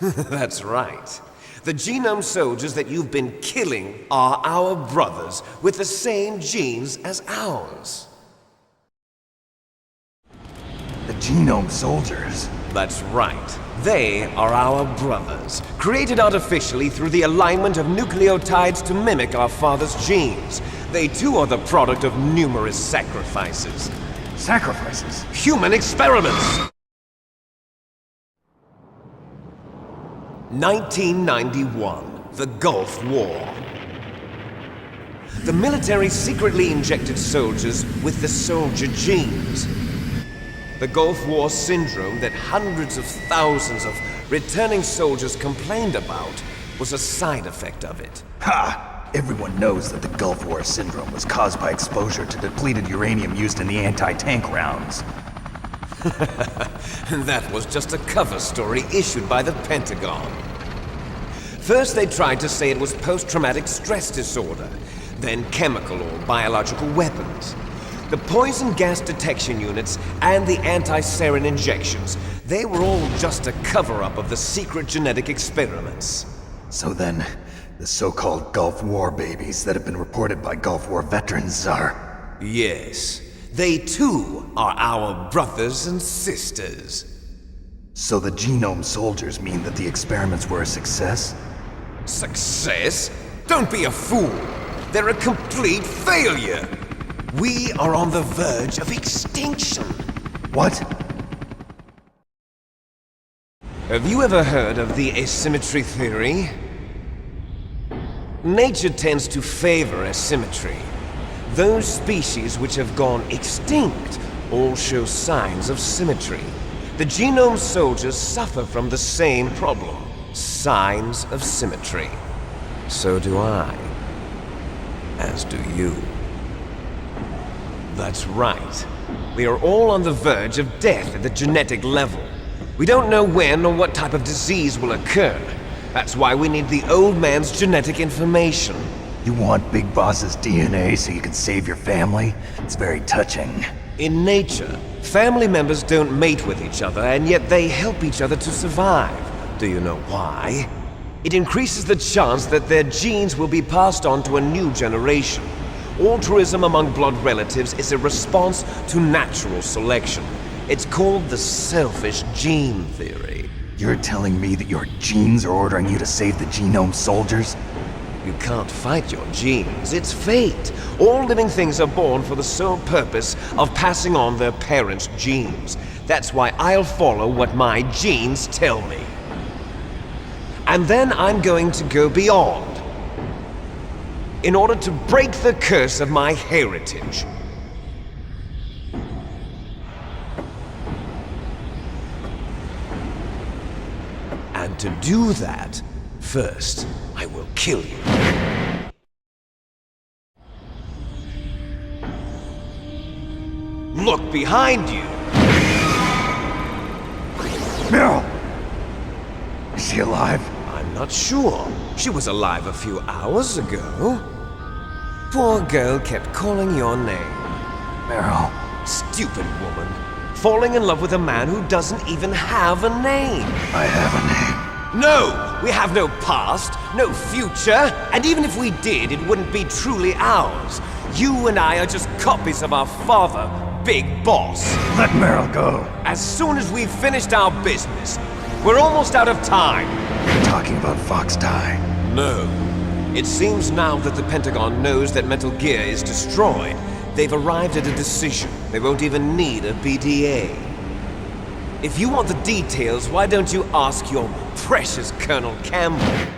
That's right. The Genome Soldiers that you've been killing are our brothers with the same genes as ours. The Genome Soldiers? That's right. They are our brothers, created artificially through the alignment of nucleotides to mimic our father's genes. They too are the product of numerous sacrifices. Sacrifices? Human experiments! 1991, the Gulf War. The military secretly injected soldiers with the soldier genes. The Gulf War syndrome that hundreds of thousands of returning soldiers complained about was a side effect of it. Ha! Everyone knows that the Gulf War syndrome was caused by exposure to depleted uranium used in the anti-tank rounds. That was just a cover story issued by the Pentagon. First, they tried to say it was post-traumatic stress disorder, then chemical or biological weapons. The poison gas detection units and the anti-sarin injections, they were all just a cover-up of the secret genetic experiments. So then, the so-called Gulf War babies that have been reported by Gulf War veterans are... Yes, they too are our brothers and sisters. So the genome soldiers mean that the experiments were a success? Success? Don't be a fool! They're a complete failure! We are on the verge of extinction. What? Have you ever heard of the asymmetry theory? Nature tends to favor asymmetry. Those species which have gone extinct all show signs of symmetry. The genome soldiers suffer from the same problem. Signs of symmetry. So do I. As do you. That's right. We are all on the verge of death at the genetic level. We don't know when or what type of disease will occur. That's why we need the old man's genetic information. You want Big Boss's DNA so you can save your family? It's very touching. In nature, family members don't mate with each other, and yet they help each other to survive. Do you know why? It increases the chance that their genes will be passed on to a new generation. Altruism among blood relatives is a response to natural selection. It's called the selfish gene theory. You're telling me that your genes are ordering you to save the genome soldiers? You can't fight your genes. It's fate. All living things are born for the sole purpose of passing on their parents' genes. That's why I'll follow what my genes tell me. And then I'm going to go beyond. In order to break the curse of my heritage. And to do that, first, I will kill you. Look behind you! Meryl! Is she alive? I'm not sure. She was alive a few hours ago. Poor girl kept calling your name. Meryl. Stupid woman. Falling in love with a man who doesn't even have a name. I have a name. No! We have no past, no future, and even if we did, it wouldn't be truly ours. You and I are just copies of our father, Big Boss. Let Meryl go. As soon as we've finished our business, we're almost out of time. You're talking about Fox Die. No. It seems now that the Pentagon knows that Metal Gear is destroyed. They've arrived at a decision. They won't even need a BDA. If you want the details, why don't you ask your precious Colonel Campbell?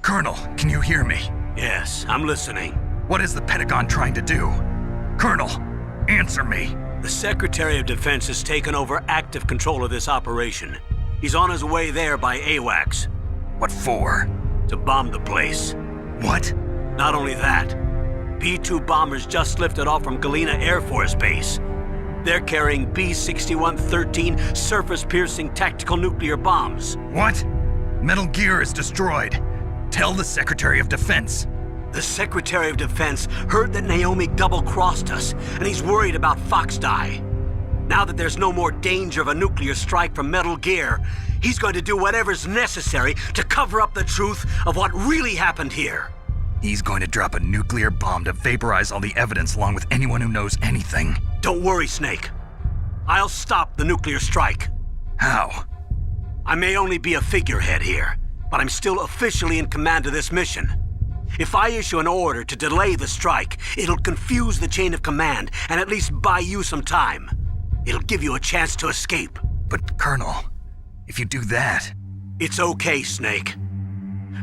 Colonel, can you hear me? Yes, I'm listening. What is the Pentagon trying to do? Colonel, answer me. The Secretary of Defense has taken over active control of this operation. He's on his way there by AWACS. What for? To bomb the place. What? Not only that, B-2 bombers just lifted off from Galena Air Force Base. They're carrying B-6113 surface-piercing tactical nuclear bombs. What? Metal Gear is destroyed. Tell the Secretary of Defense. The Secretary of Defense heard that Naomi double-crossed us, and he's worried about Fox Die. Now that there's no more danger of a nuclear strike from Metal Gear, he's going to do whatever's necessary to cover up the truth of what really happened here. He's going to drop a nuclear bomb to vaporize all the evidence along with anyone who knows anything. Don't worry, Snake. I'll stop the nuclear strike. How? I may only be a figurehead here, but I'm still officially in command of this mission. If I issue an order to delay the strike, it'll confuse the chain of command and at least buy you some time. It'll give you a chance to escape. But, Colonel, if you do that... It's okay, Snake.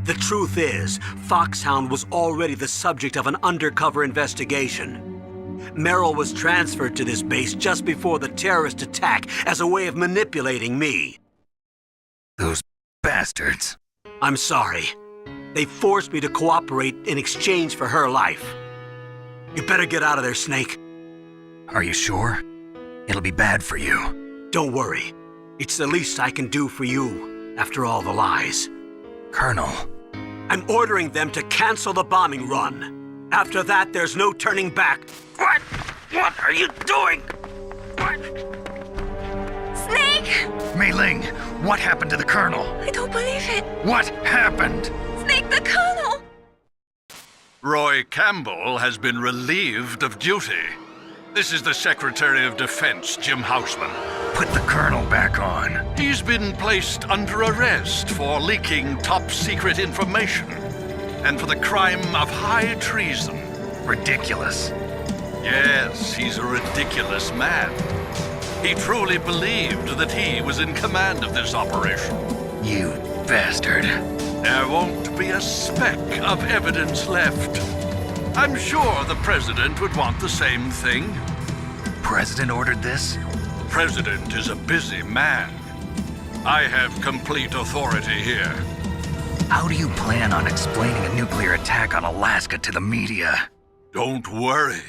The truth is, Foxhound was already the subject of an undercover investigation. Meryl was transferred to this base just before the terrorist attack as a way of manipulating me. Those bastards. I'm sorry. They forced me to cooperate in exchange for her life. You better get out of there, Snake. Are you sure? It'll be bad for you. Don't worry. It's the least I can do for you, after all the lies. Colonel. I'm ordering them to cancel the bombing run. After that, there's no turning back. What? What are you doing? What? Snake! Mei Ling, what happened to the Colonel? I don't believe it. What happened? Snake, the Colonel! Roy Campbell has been relieved of duty. This is the Secretary of Defense, Jim Houseman. Put the Colonel back on. He's been placed under arrest for leaking top-secret information and for the crime of high treason. Ridiculous. Yes, he's a ridiculous man. He truly believed that he was in command of this operation. You bastard. There won't be a speck of evidence left. I'm sure the President would want the same thing. President ordered this? President is a busy man. I have complete authority here. How do you plan on explaining a nuclear attack on Alaska to the media? Don't worry.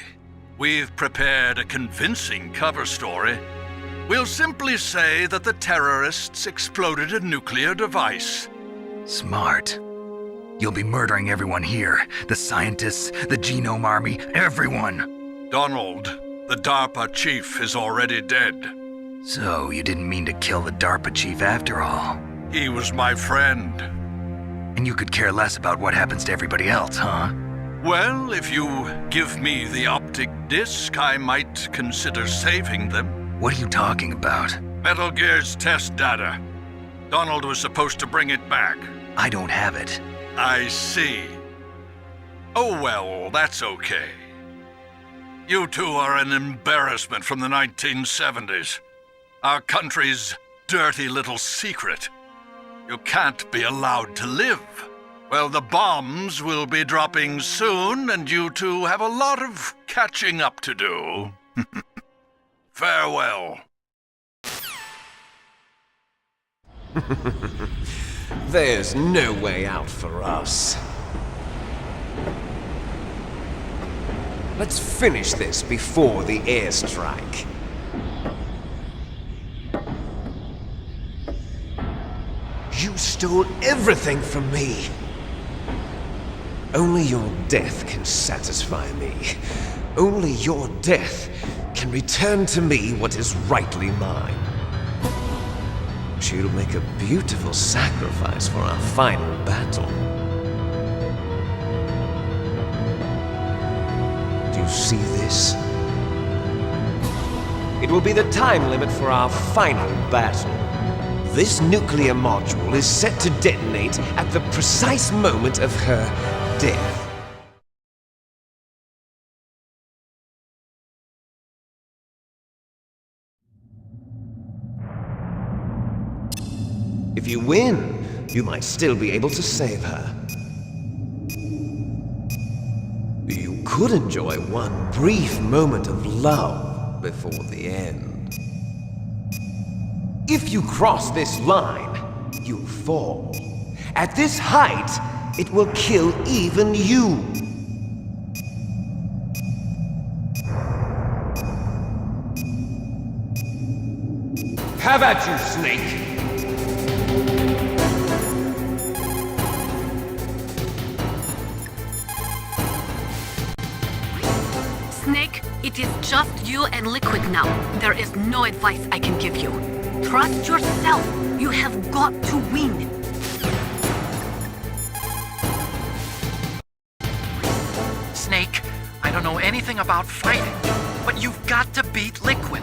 We've prepared a convincing cover story. We'll simply say that the terrorists exploded a nuclear device. Smart. You'll be murdering everyone here. The scientists, the Genome Army, everyone. Donald, the DARPA chief, is already dead. So you didn't mean to kill the DARPA chief after all? He was my friend. And you could care less about what happens to everybody else, huh? Well, if you give me the optic disc, I might consider saving them. What are you talking about? Metal Gear's test data. Donald was supposed to bring it back. I don't have it. I see. Oh well, that's okay. You two are an embarrassment from the 1970s. Our country's dirty little secret. You can't be allowed to live. Well, the bombs will be dropping soon, and you two have a lot of catching up to do. Farewell. There's no way out for us. Let's finish this before the airstrike. You stole everything from me. Only your death can satisfy me. Only your death can return to me what is rightly mine. She'll make a beautiful sacrifice for our final battle. Do you see this? It will be the time limit for our final battle. This nuclear module is set to detonate at the precise moment of her death. If you win, you might still be able to save her. You could enjoy one brief moment of love before the end. If you cross this line, you fall. At this height, it will kill even you. Have at you, Snake! Snake, it is just you and Liquid now. There is no advice I can give you. Trust yourself. You have got to win. Snake, I don't know anything about fighting, but you've got to beat Liquid.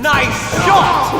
Nice shot!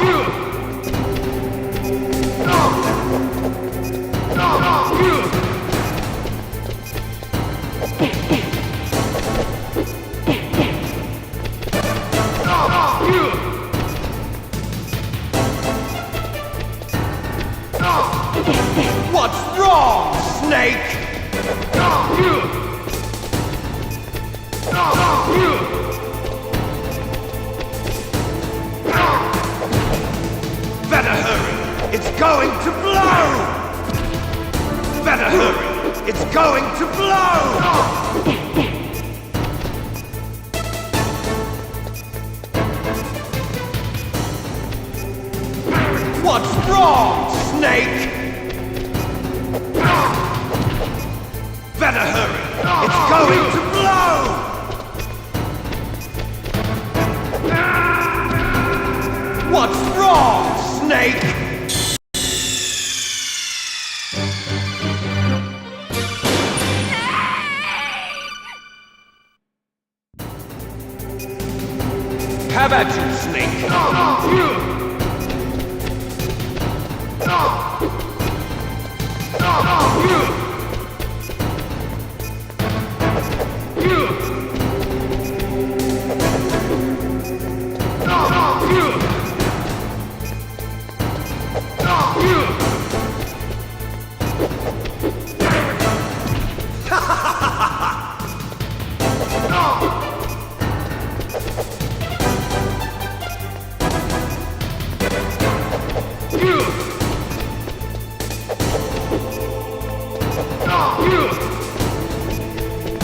Have at you, Snake!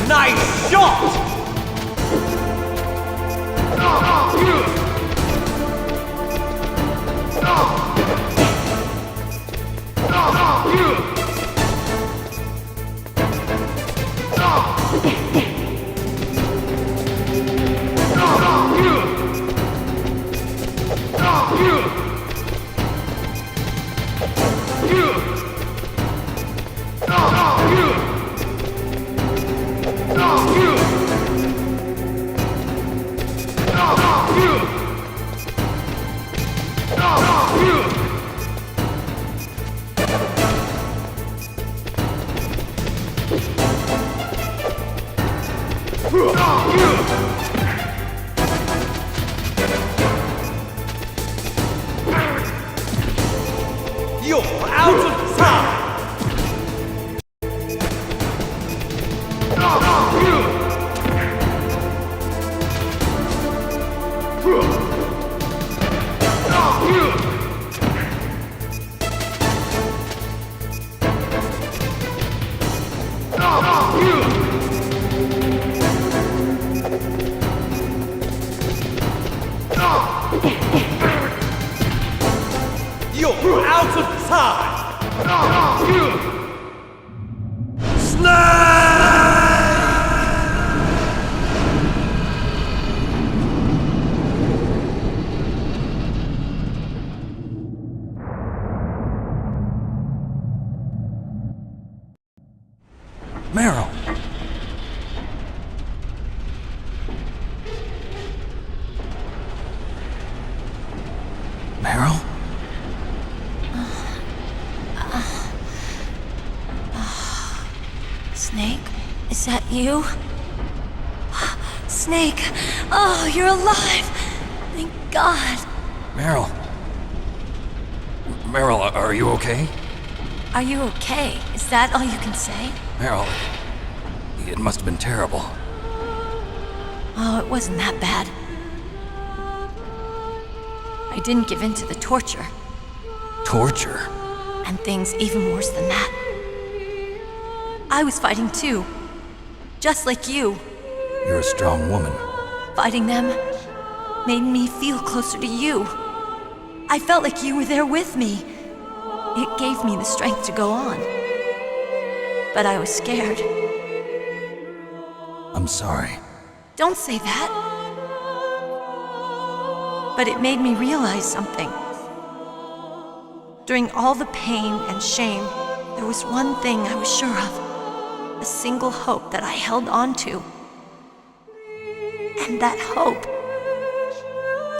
Nice shot! You're out of time! You're out of time! Meryl! Meryl? Snake, is that you? Snake! Oh, you're alive! Thank God! Meryl? Meryl, are you okay? Are you okay? Is that all you can say? Meryl, it must have been terrible. Oh, it wasn't that bad. I didn't give in to the torture. Torture? And things even worse than that. I was fighting too. Just like you. You're a strong woman. Fighting them made me feel closer to you. I felt like you were there with me. It gave me the strength to go on. But I was scared. I'm sorry. Don't say that. But it made me realize something. During all the pain and shame, there was one thing I was sure of. A single hope that I held on to. And that hope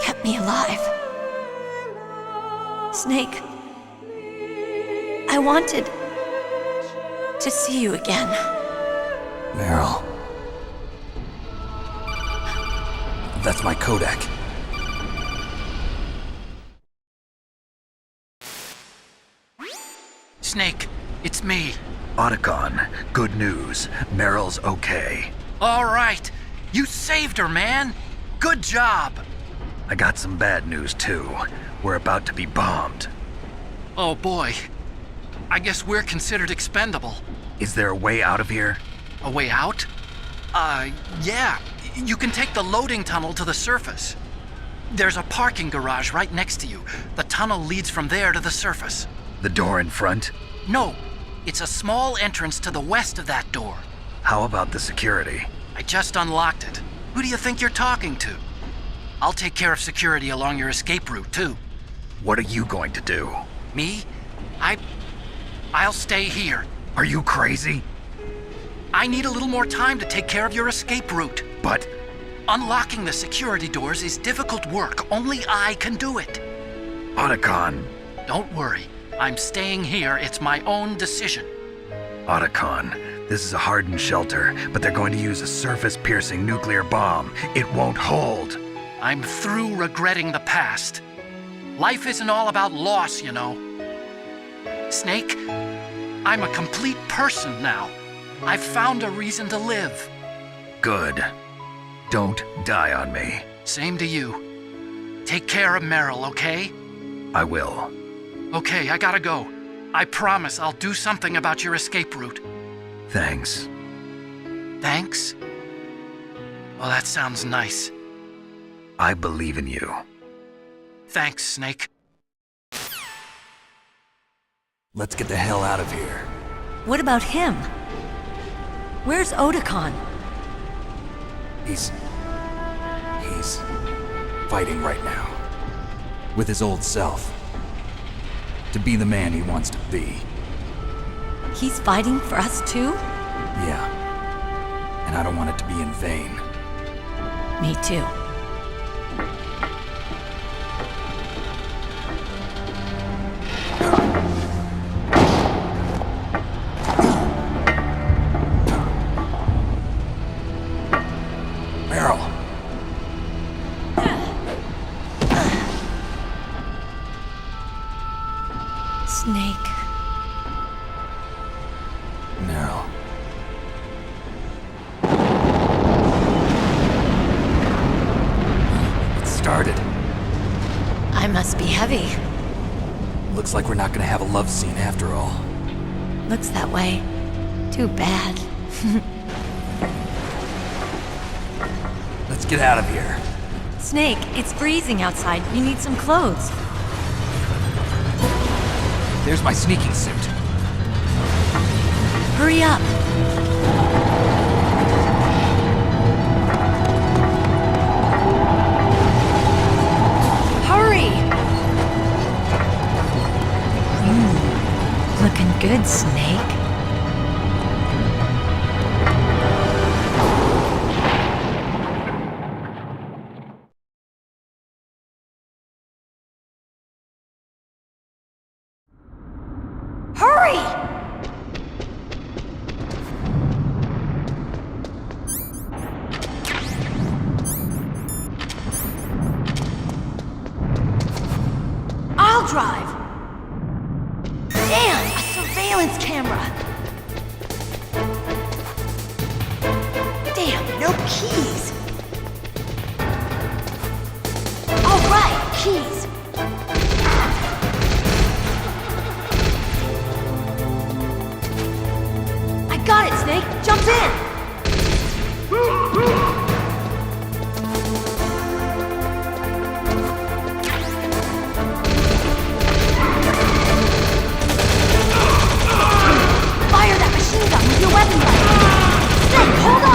kept me alive. Snake, I wanted to see you again. Meryl. That's my Kodak. Snake, it's me. Otacon, good news. Meryl's okay. All right. You saved her, man. Good job. I got some bad news, too. We're about to be bombed. Oh, boy. I guess we're considered expendable. Is there a way out of here? A way out? Yeah. You can take the loading tunnel to the surface. There's a parking garage right next to you. The tunnel leads from there to the surface. The door in front? No. It's a small entrance to the west of that door. How about the security? I just unlocked it. Who do you think you're talking to? I'll take care of security along your escape route, too. What are you going to do? Me? I'll stay here. Are you crazy? I need a little more time to take care of your escape route. But... Unlocking the security doors is difficult work. Only I can do it. Otacon. Don't worry. I'm staying here. It's my own decision. Otacon, this is a hardened shelter, but they're going to use a surface-piercing nuclear bomb. It won't hold. I'm through regretting the past. Life isn't all about loss, you know. Snake, I'm a complete person now. I've found a reason to live. Good. Don't die on me. Same to you. Take care of Meryl, okay? I will. Okay, I gotta go. I promise I'll do something about your escape route. Thanks. Thanks? Well, that sounds nice. I believe in you. Thanks, Snake. Let's get the hell out of here. What about him? Where's Otacon? He's fighting right now. With his old self. To be the man he wants to be. He's fighting for us too? Yeah. And I don't want it to be in vain. Me too. Meryl. Snake. Meryl. It started. I must be heavy. Looks like we're not gonna have a love scene after all. Looks that way. Too bad. Let's get out of here. Snake, it's freezing outside. You need some clothes. There's my sneaking suit. Hurry up. Hurry! Looking good, Snake. Hurry! I'll drive. Damn, a surveillance camera. Damn, no keys. All right, keys. I got it, Snake. Jump in. Fire that machine gun with your weapon blade. Snake, hold on.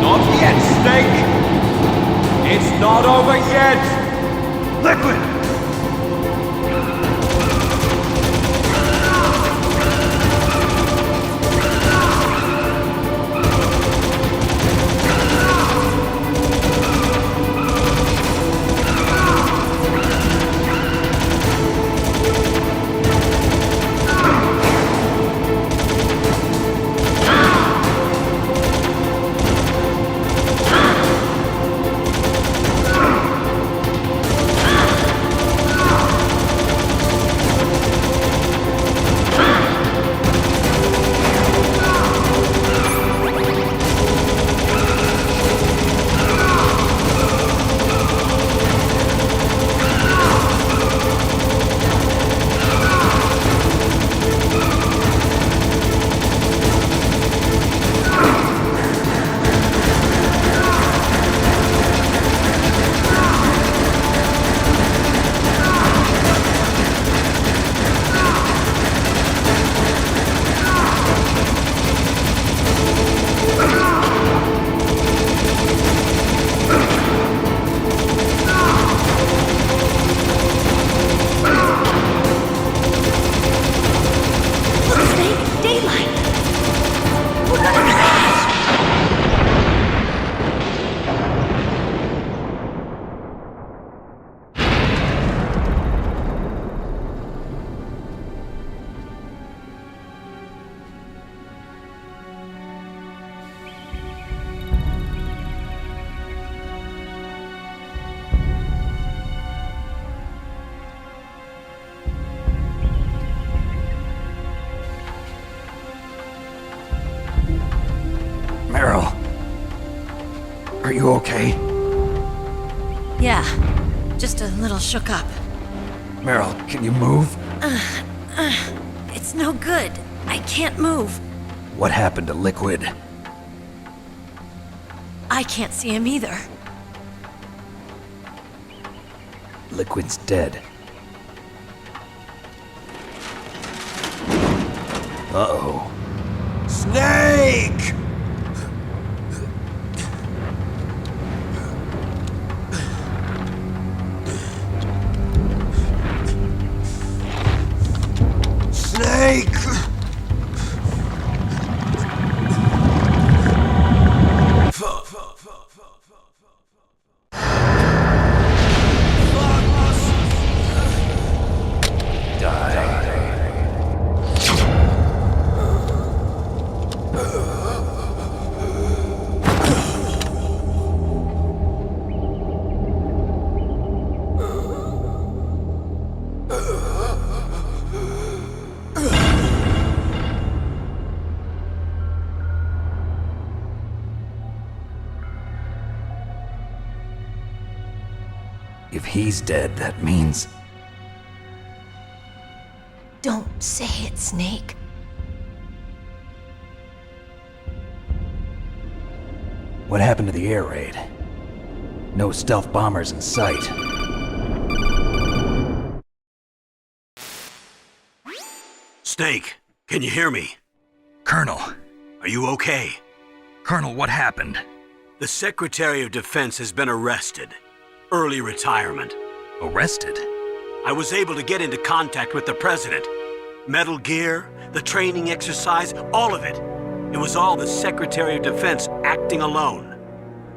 Not yet, Snake! It's not over yet! Liquid! Meryl. Are you okay? Yeah, just a little shook up. Meryl, can you move? It's no good. I can't move. What happened to Liquid? I can't see him either. Liquid's dead. Uh-oh. Snake! Snake! If he's dead, that means... Don't say it, Snake. What happened to the air raid? No stealth bombers in sight. Snake, can you hear me? Colonel. Are you okay? Colonel, what happened? The Secretary of Defense has been arrested. Early retirement. Arrested? I was able to get into contact with the President. Metal Gear, the training exercise, all of it. It was all the Secretary of Defense acting alone.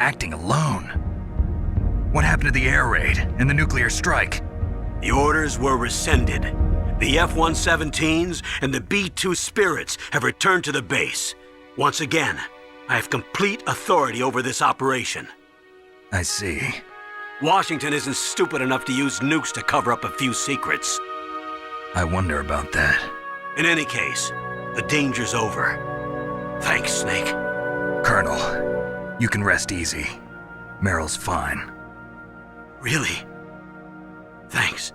Acting alone? What happened to the air raid and the nuclear strike? The orders were rescinded. The F-117s and the B-2 Spirits have returned to the base. Once again, I have complete authority over this operation. I see. Washington isn't stupid enough to use nukes to cover up a few secrets. I wonder about that. In any case, the danger's over. Thanks, Snake. Colonel, you can rest easy. Meryl's fine. Really? Thanks.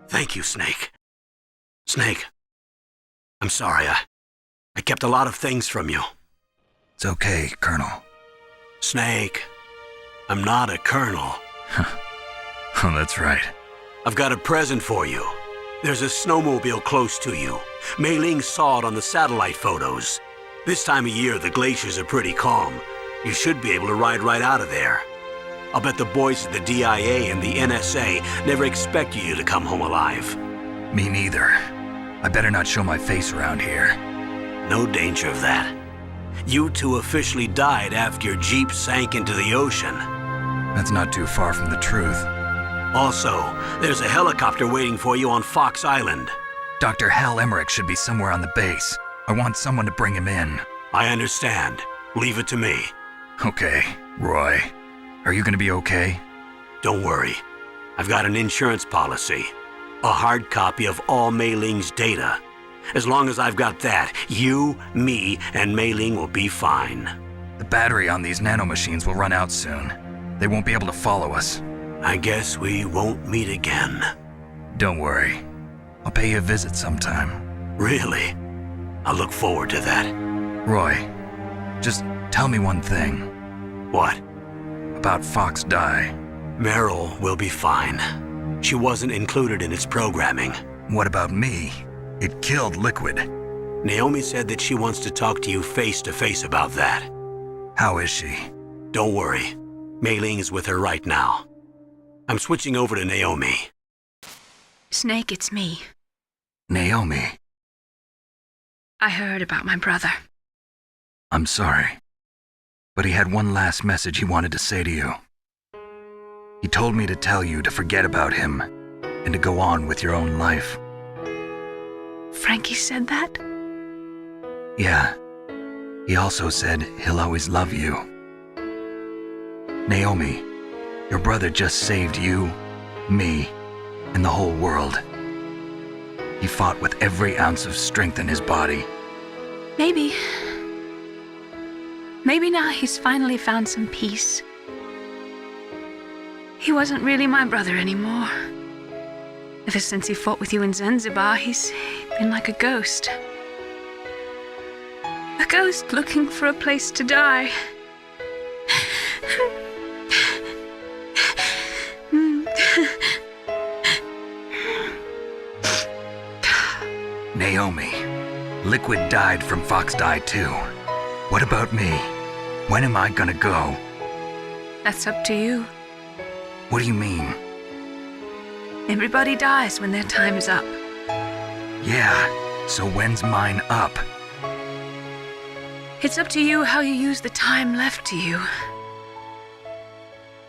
Thank you, Snake. Snake, I'm sorry. I kept a lot of things from you. It's okay, Colonel. Snake, I'm not a colonel. Oh, that's right. I've got a present for you. There's a snowmobile close to you. Mei Ling saw it on the satellite photos. This time of year, the glaciers are pretty calm. You should be able to ride right out of there. I'll bet the boys at the DIA and the NSA never expected you to come home alive. Me neither. I better not show my face around here. No danger of that. You two officially died after your Jeep sank into the ocean. That's not too far from the truth. Also, there's a helicopter waiting for you on Fox Island. Dr. Hal Emmerich should be somewhere on the base. I want someone to bring him in. I understand. Leave it to me. Okay, Roy. Are you gonna be okay? Don't worry. I've got an insurance policy. A hard copy of all Mei Ling's data. As long as I've got that, you, me, and Mei Ling will be fine. The battery on these nanomachines will run out soon. They won't be able to follow us. I guess we won't meet again. Don't worry. I'll pay you a visit sometime. Really? I look forward to that. Roy, just tell me one thing. What? About Fox Die. Meryl will be fine. She wasn't included in its programming. What about me? It killed Liquid. Naomi said that she wants to talk to you face to face about that. How is she? Don't worry. Mei Ling is with her right now. I'm switching over to Naomi. Snake, it's me. Naomi. I heard about my brother. I'm sorry. But he had one last message he wanted to say to you. He told me to tell you to forget about him and to go on with your own life. Frankie said that? Yeah. He also said he'll always love you. Naomi, your brother just saved you, me, and the whole world. He fought with every ounce of strength in his body. Maybe now he's finally found some peace. He wasn't really my brother anymore. Ever since he fought with you in Zanzibar, he's been like a ghost. A ghost looking for a place to die. Naomi, Liquid died from Fox Die too. What about me? When am I gonna go? That's up to you. What do you mean? Everybody dies when their time is up. Yeah, so when's mine up? It's up to you how you use the time left to you.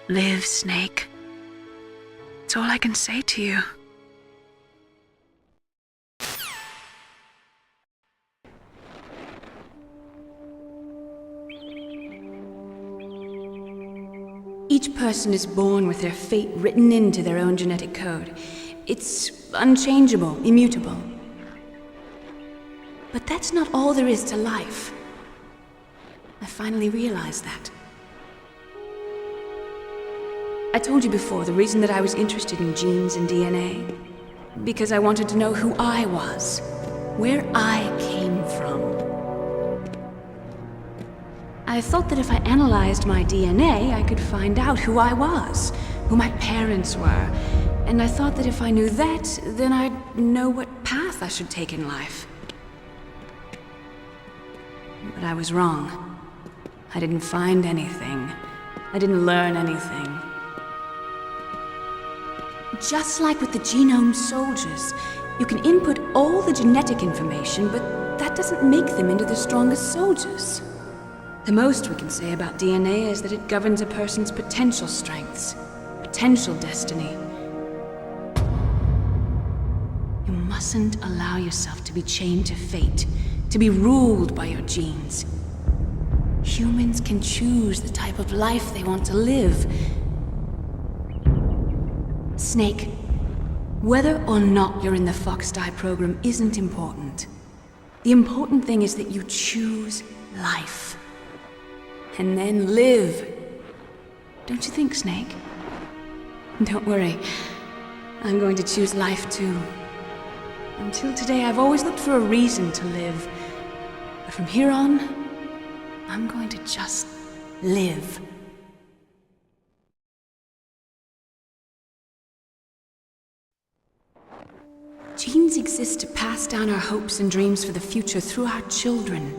Live, Snake. That's all I can say to you. Each person is born with their fate written into their own genetic code. It's unchangeable, immutable. But that's not all there is to life. I finally realized that. I told you before the reason that I was interested in genes and DNA. Because I wanted to know who I was, where I came from. I thought that if I analyzed my DNA, I could find out who I was, who my parents were. And I thought that if I knew that, then I'd know what path I should take in life. But I was wrong. I didn't find anything. I didn't learn anything. Just like with the genome soldiers, you can input all the genetic information, but that doesn't make them into the strongest soldiers. The most we can say about DNA is that it governs a person's potential strengths, potential destiny. You mustn't allow yourself to be chained to fate, to be ruled by your genes. Humans can choose the type of life they want to live. Snake, whether or not you're in the Fox Die program isn't important. The important thing is that you choose life. And then live. Don't you think, Snake? Don't worry. I'm going to choose life too. Until today, I've always looked for a reason to live. But from here on, I'm going to just live. Genes exist to pass down our hopes and dreams for the future through our children.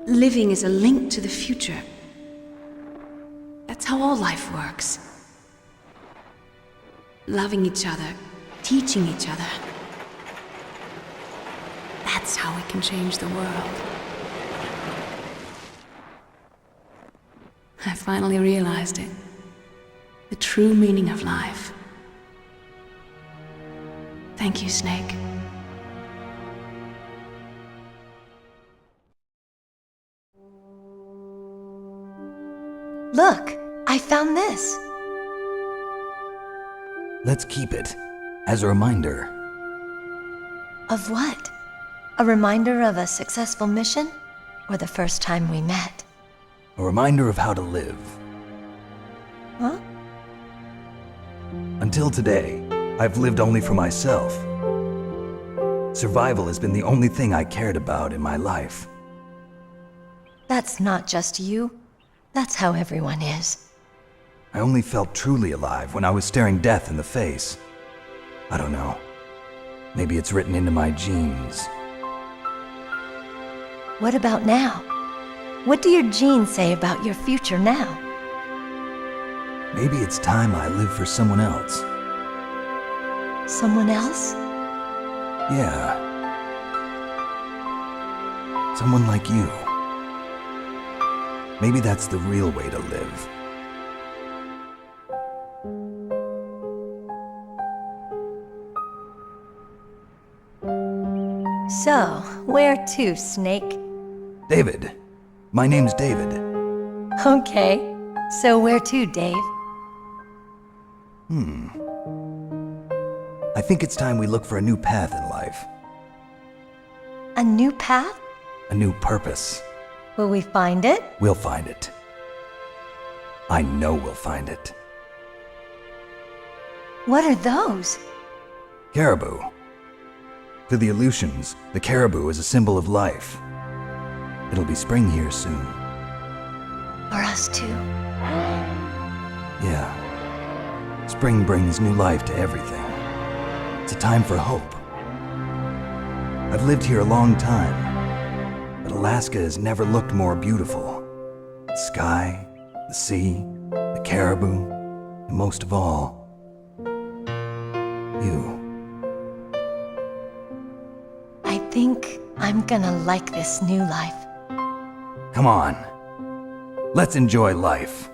Living is a link to the future, how all life works. Loving each other, teaching each other. That's how we can change the world. I finally realized it. The true meaning of life. Thank you, Snake. Look, I found this. Let's keep it as a reminder. Of what? A reminder of a successful mission? Or the first time we met? A reminder of how to live. Huh? Until today, I've lived only for myself. Survival has been the only thing I cared about in my life. That's not just you. That's how everyone is. I only felt truly alive when I was staring death in the face. I don't know. Maybe it's written into my genes. What about now? What do your genes say about your future now? Maybe it's time I live for someone else. Someone else? Yeah. Someone like you. Maybe that's the real way to live. So, where to, Snake? David. My name's David. Okay. So where to, Dave? I think it's time we look for a new path in life. A new path? A new purpose. Will we find it? We'll find it. I know we'll find it. What are those? Caribou. To the Aleutians, the caribou is a symbol of life. It'll be spring here soon. For us too. Yeah. Spring brings new life to everything. It's a time for hope. I've lived here a long time, but Alaska has never looked more beautiful. The sky, the sea, the caribou, and most of all, you. I think I'm gonna like this new life. Come on. Let's enjoy life.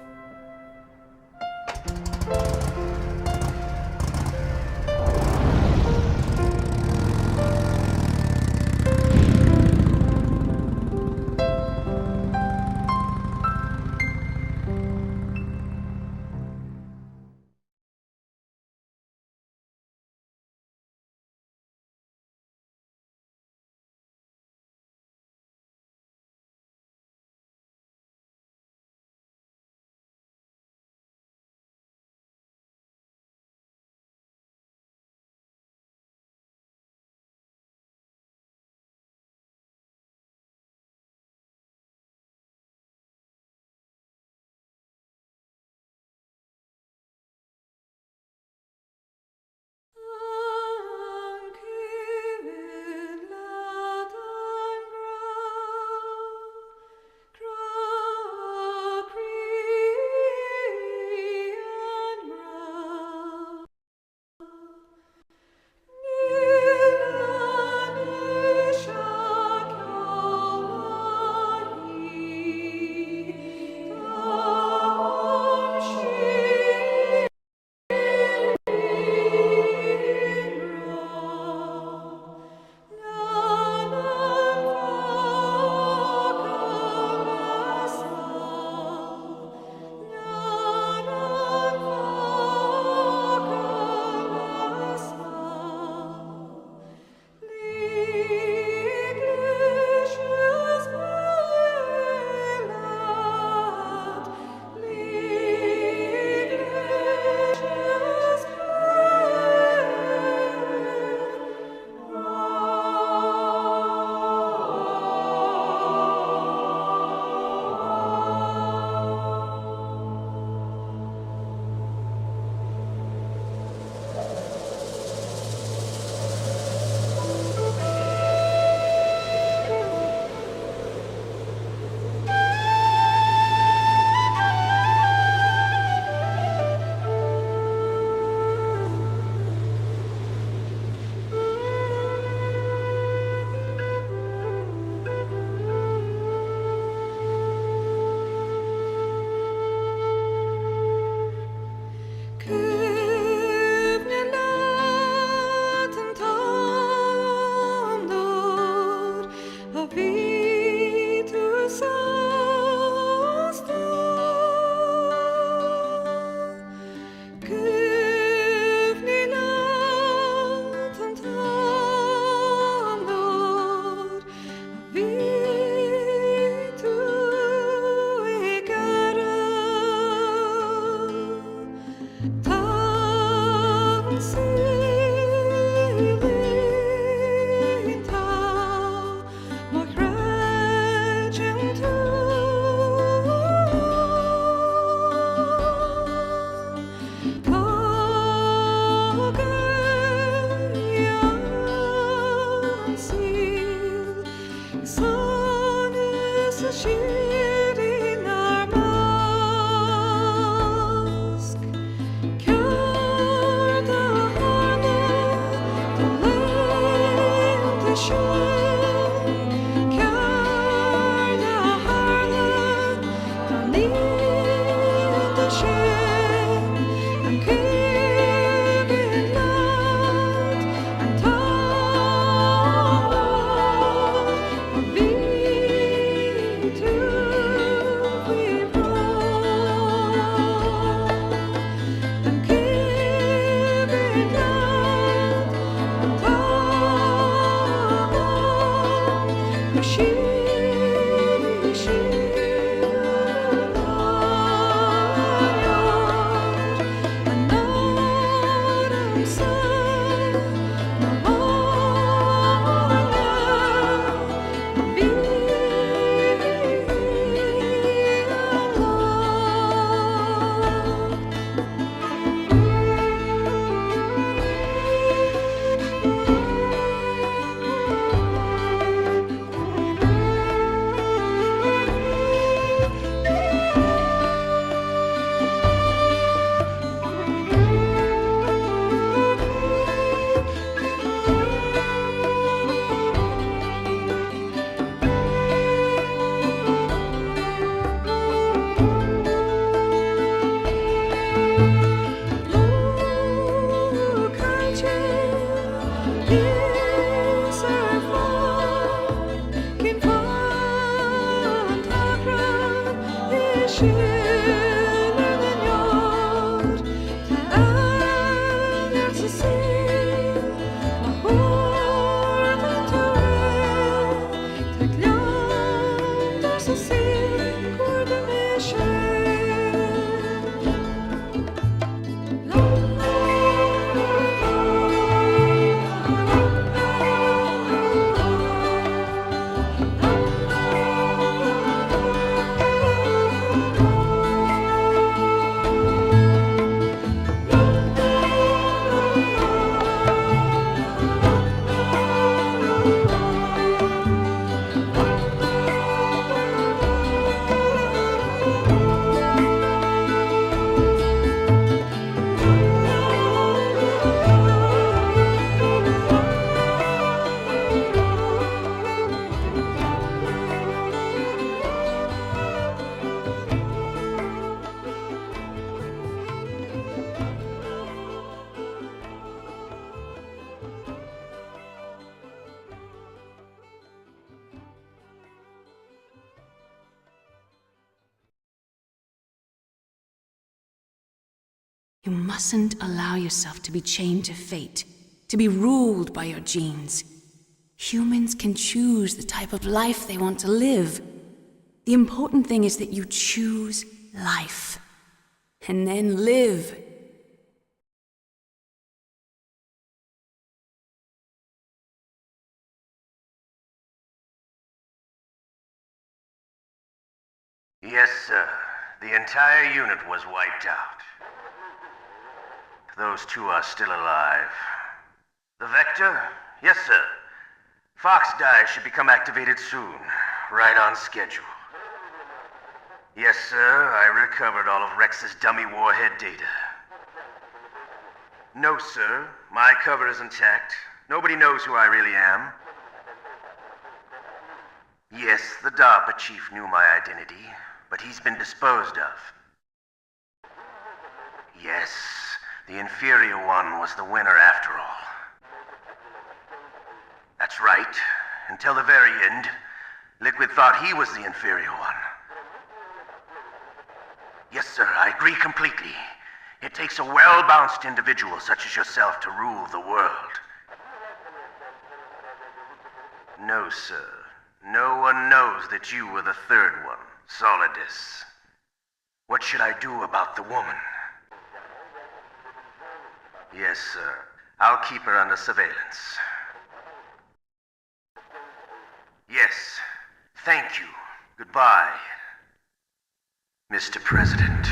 You mustn't allow yourself to be chained to fate, to be ruled by your genes. Humans can choose the type of life they want to live. The important thing is that you choose life. And then live. Yes, sir. The entire unit was wiped out. Those two are still alive. The Vector? Yes, sir. Fox Die should become activated soon. Right on schedule. Yes, sir. I recovered all of Rex's dummy warhead data. No, sir. My cover is intact. Nobody knows who I really am. Yes, the DARPA chief knew my identity, but he's been disposed of. Yes, the inferior one was the winner after all. That's right. Until the very end, Liquid thought he was the inferior one. Yes, sir, I agree completely. It takes a well-balanced individual such as yourself to rule the world. No, sir. No one knows that you were the third one, Solidus. What should I do about the woman? Yes, sir. I'll keep her under surveillance. Yes. Thank you. Goodbye, Mr. President.